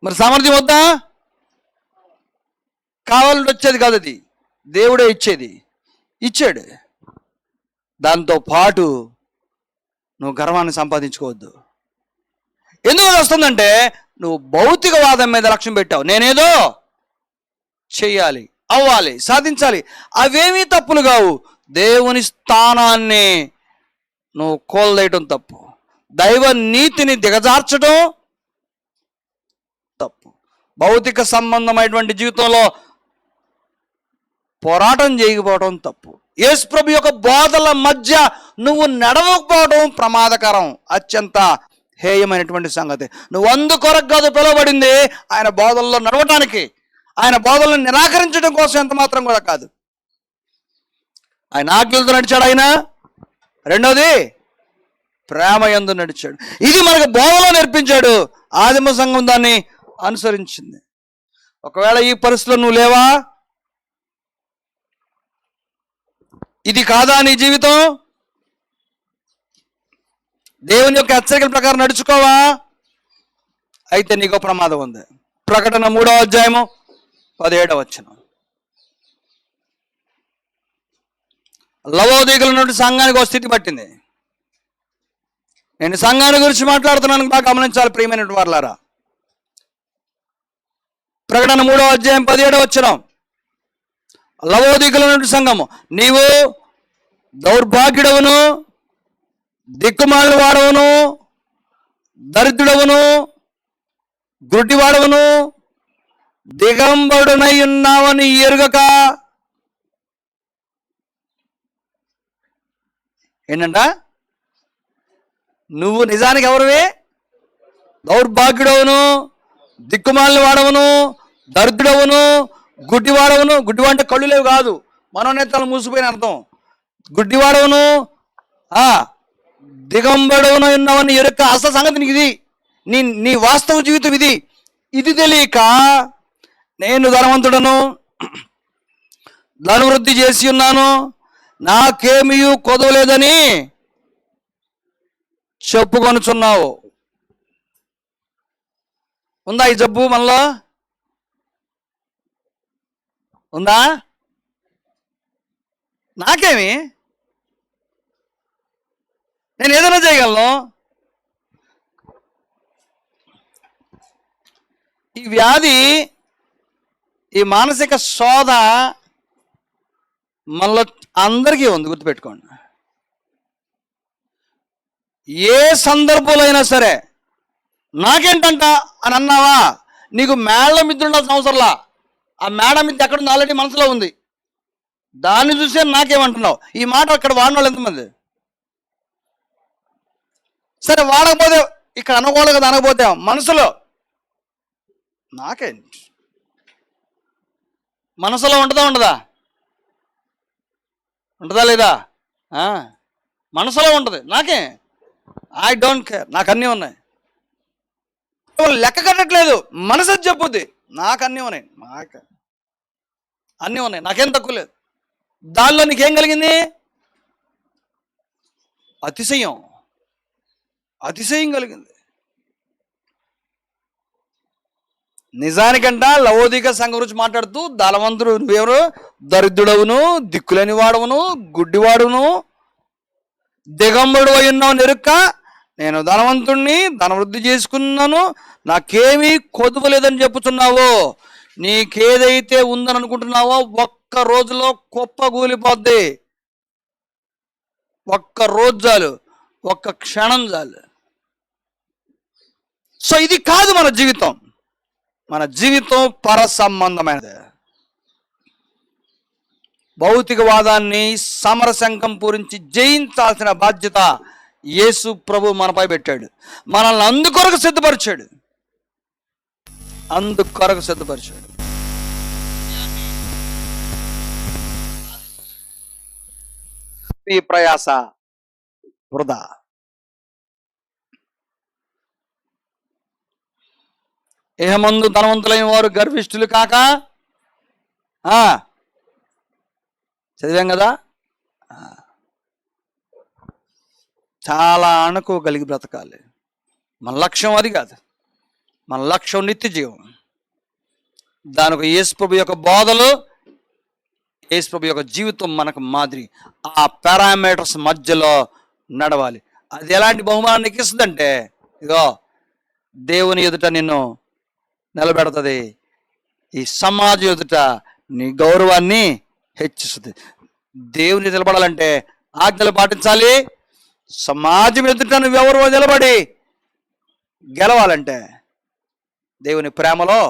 మరి సామర్థ్యం వద్దా? కావాలంటే వచ్చేది కాదు, అది దేవుడే ఇచ్చాడు. దాంతో పాటు నువ్వు గర్వాన్ని సంపాదించుకోవద్దు. ఎందుకు వస్తుందంటే నువ్వు భౌతికవాదం మీద లక్ష్యం పెట్టావు. నేనేదో చెయ్యాలి, అవ్వాలి, సాధించాలి. అవేమీ తప్పులు కావు. దేవుని స్థానాన్ని నువ్వు కోల్దేయటం తప్పు. దైవ నీతిని దిగజార్చడం తప్పు. భౌతిక సంబంధమైనటువంటి జీవితంలో పోరాటం చేయకపోవడం తప్పు. యేసు ప్రభు యొక్క బోధల మధ్య నువ్వు నడవకపోవడం ప్రమాదకరం, అత్యంత హేయమైనటువంటి సంగతి. నువ్వు అందుకొరకు కాదు పిలువబడింది ఆయన బోధల్లో నడవటానికి, ఆయన బోధలను నిరాకరించడం కోసం ఎంత మాత్రం కూడా కాదు. ఆయన ఆజ్ఞలతో నడిచాడు. ఆయన రెండోది ప్రేమ యందు నడిచాడు. ఇది మనకు బోధలో నేర్పించాడు. ఆదిమ సంఘం దాన్ని అనుసరించింది. ఒకవేళ ఈ పరిస్థితిలో నువ్వు లేవా, ఇది కాదా నీ జీవితం? దేవుని యొక్క హెచ్చరికల ప్రకారం నడుచుకోవా? అయితే నీకు ప్రమాదం ఉంది. ప్రకటన 3వ అధ్యాయము 17వ వచనం. లవోదికల నుండి సంఘానికి ఒక స్థితి పట్టింది. నేను సంఘాన్ని గురించి మాట్లాడుతున్నాను, బాగా గమనించాలి ప్రియమైనటువంటి వారలారా. ప్రకటన 3వ అధ్యాయం 17వ వచనం. లవోదికల నుండి సంఘము, నీవు దౌర్భాగ్యుడవును, దిక్కుమాలిన వాడవును, దరిద్రుడవును, గుడ్డివాడవును, దిగంబరుడనై ఉన్నావని ఎరుగక. ఏంటంట? నువ్వు నిజానికి ఎవరివి? దౌర్భాగ్యుడవును, దిక్కుమాలిన వాడవును, దరిద్రుడవును, గుడ్డివాడవును. గుడ్డివా అంటే కళ్ళు లేవు కాదు, మనోనేత్రాలు మూసిపోయిన అర్థం. గుడ్డివాడవును, దిగంబరుడవును ఉన్నావని ఎరుక. అసలు సంగతి నీకు ఇది, నీ వాస్తవ జీవితం ఇది. ఇది తెలియక నేను ధనవంతుడను, ధనవృద్ధి చేసి ఉన్నాను, నాకేమీ కొదవలేదని చెప్పుకొనుచున్నావు. ఉందా ఈ జబ్బు మనలో? ఉందా? నాకేమి, నేను ఏదైనా చేయగలను. ఈ వ్యాధి, ఈ మానసిక శోధ మనలో అందరికీ ఉంది, గుర్తుపెట్టుకోండి. ఏ సందర్భంలో అయినా సరే నాకేంటంట అని అన్నావా, నీకు మేళ్ల మిద్ర ఉండాల్సిన అవసరంలా. ఆ మేడ మిద్ర ఎక్కడుంది ఆల్రెడీ మనసులో ఉంది, దాన్ని చూసే నాకేమంటున్నావు. ఈ మాట అక్కడ వాడిన వాళ్ళు ఎంతమంది? సరే వాడకపోతే, ఇక్కడ అనకూడదు కదా, అనకపోతే మనసులో నాకేంటి, మనసులో ఉంటుందా ఉండదా? ఉంటుందా లేదా? మనసులో ఉంటుంది. నాకే, ఐ డోంట్ కేర్, నాకు అన్నీ ఉన్నాయి. లెక్క కట్టట్లేదు, మనసు చెప్పుద్ది నాకు అన్నీ ఉన్నాయి, నాకు అన్నీ ఉన్నాయి, నాకేం తక్కువ లేదు. దానిలో నీకేం కలిగింది? అతిశయం, అతిశయం కలిగింది. నిజానికంట లవోదిక సంఘం గురించి మాట్లాడుతూ, ధనవంతుడు నువ్వెవరు, దరిద్రుడవును, దిక్కులేని వాడవును, గుడ్డివాడును, దిగంబరుడు అయి ఉన్నావు ఎరుక్క. నేను ధనవంతుణ్ణి, ధనవృద్ధి చేసుకున్నాను, నాకేమీ కొదువలేదని చెప్పుతున్నావో. నీకేదైతే ఉందని అనుకుంటున్నావో ఒక్క రోజులో కుప్పగూలిపోద్ది. ఒక్క రోజు చాలు, ఒక్క క్షణం చాలు. సో ఇది కాదు మన జీవితం. మన జీవితం పర సంబంధమైనది. భౌతికవాదాన్ని, సమరశంఖం పూరించి జయించాల్సిన బాధ్యత యేసు ప్రభు మనపై పెట్టాడు. మనల్ని అందుకొరకు సిద్ధపరిచాడు, అందుకొరకు సిద్ధపరిచాడు. ఈ ప్రయాస వృధా. ఏమందు ధనవంతులైన వారు గర్విష్ఠులు కాక, చదివాం కదా, చాలా అనుకోగలిగి బ్రతకాలి. మన లక్ష్యం అది కాదు, మన లక్ష్యం నిత్య జీవం. దానికి యేసుప్రభు యొక్క బోధలు, యేసుప్రభు యొక్క జీవితం మనకు మాదిరి. ఆ పారామీటర్స్ మధ్యలో నడవాలి. అది ఎలాంటి బహుమానాన్ని ఇస్తుందంటే, ఇదో దేవుని ఎదుట నిన్ను నిలబెడుతుంది, ఈ సమాజం ఎదుట నీ గౌరవాన్ని హెచ్చిస్తుంది. దేవుని నిలబడాలంటే ఆజ్ఞలు పాటించాలి. సమాజం ఎదుట నువ్వెవరో నిలబడి గెలవాలంటే దేవుని ప్రేమలో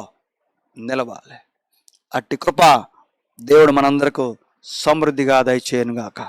నిలవాలి. అట్టి కృప దేవుడు మనందరకు సమృద్ధిగా దయచేయనుగాక.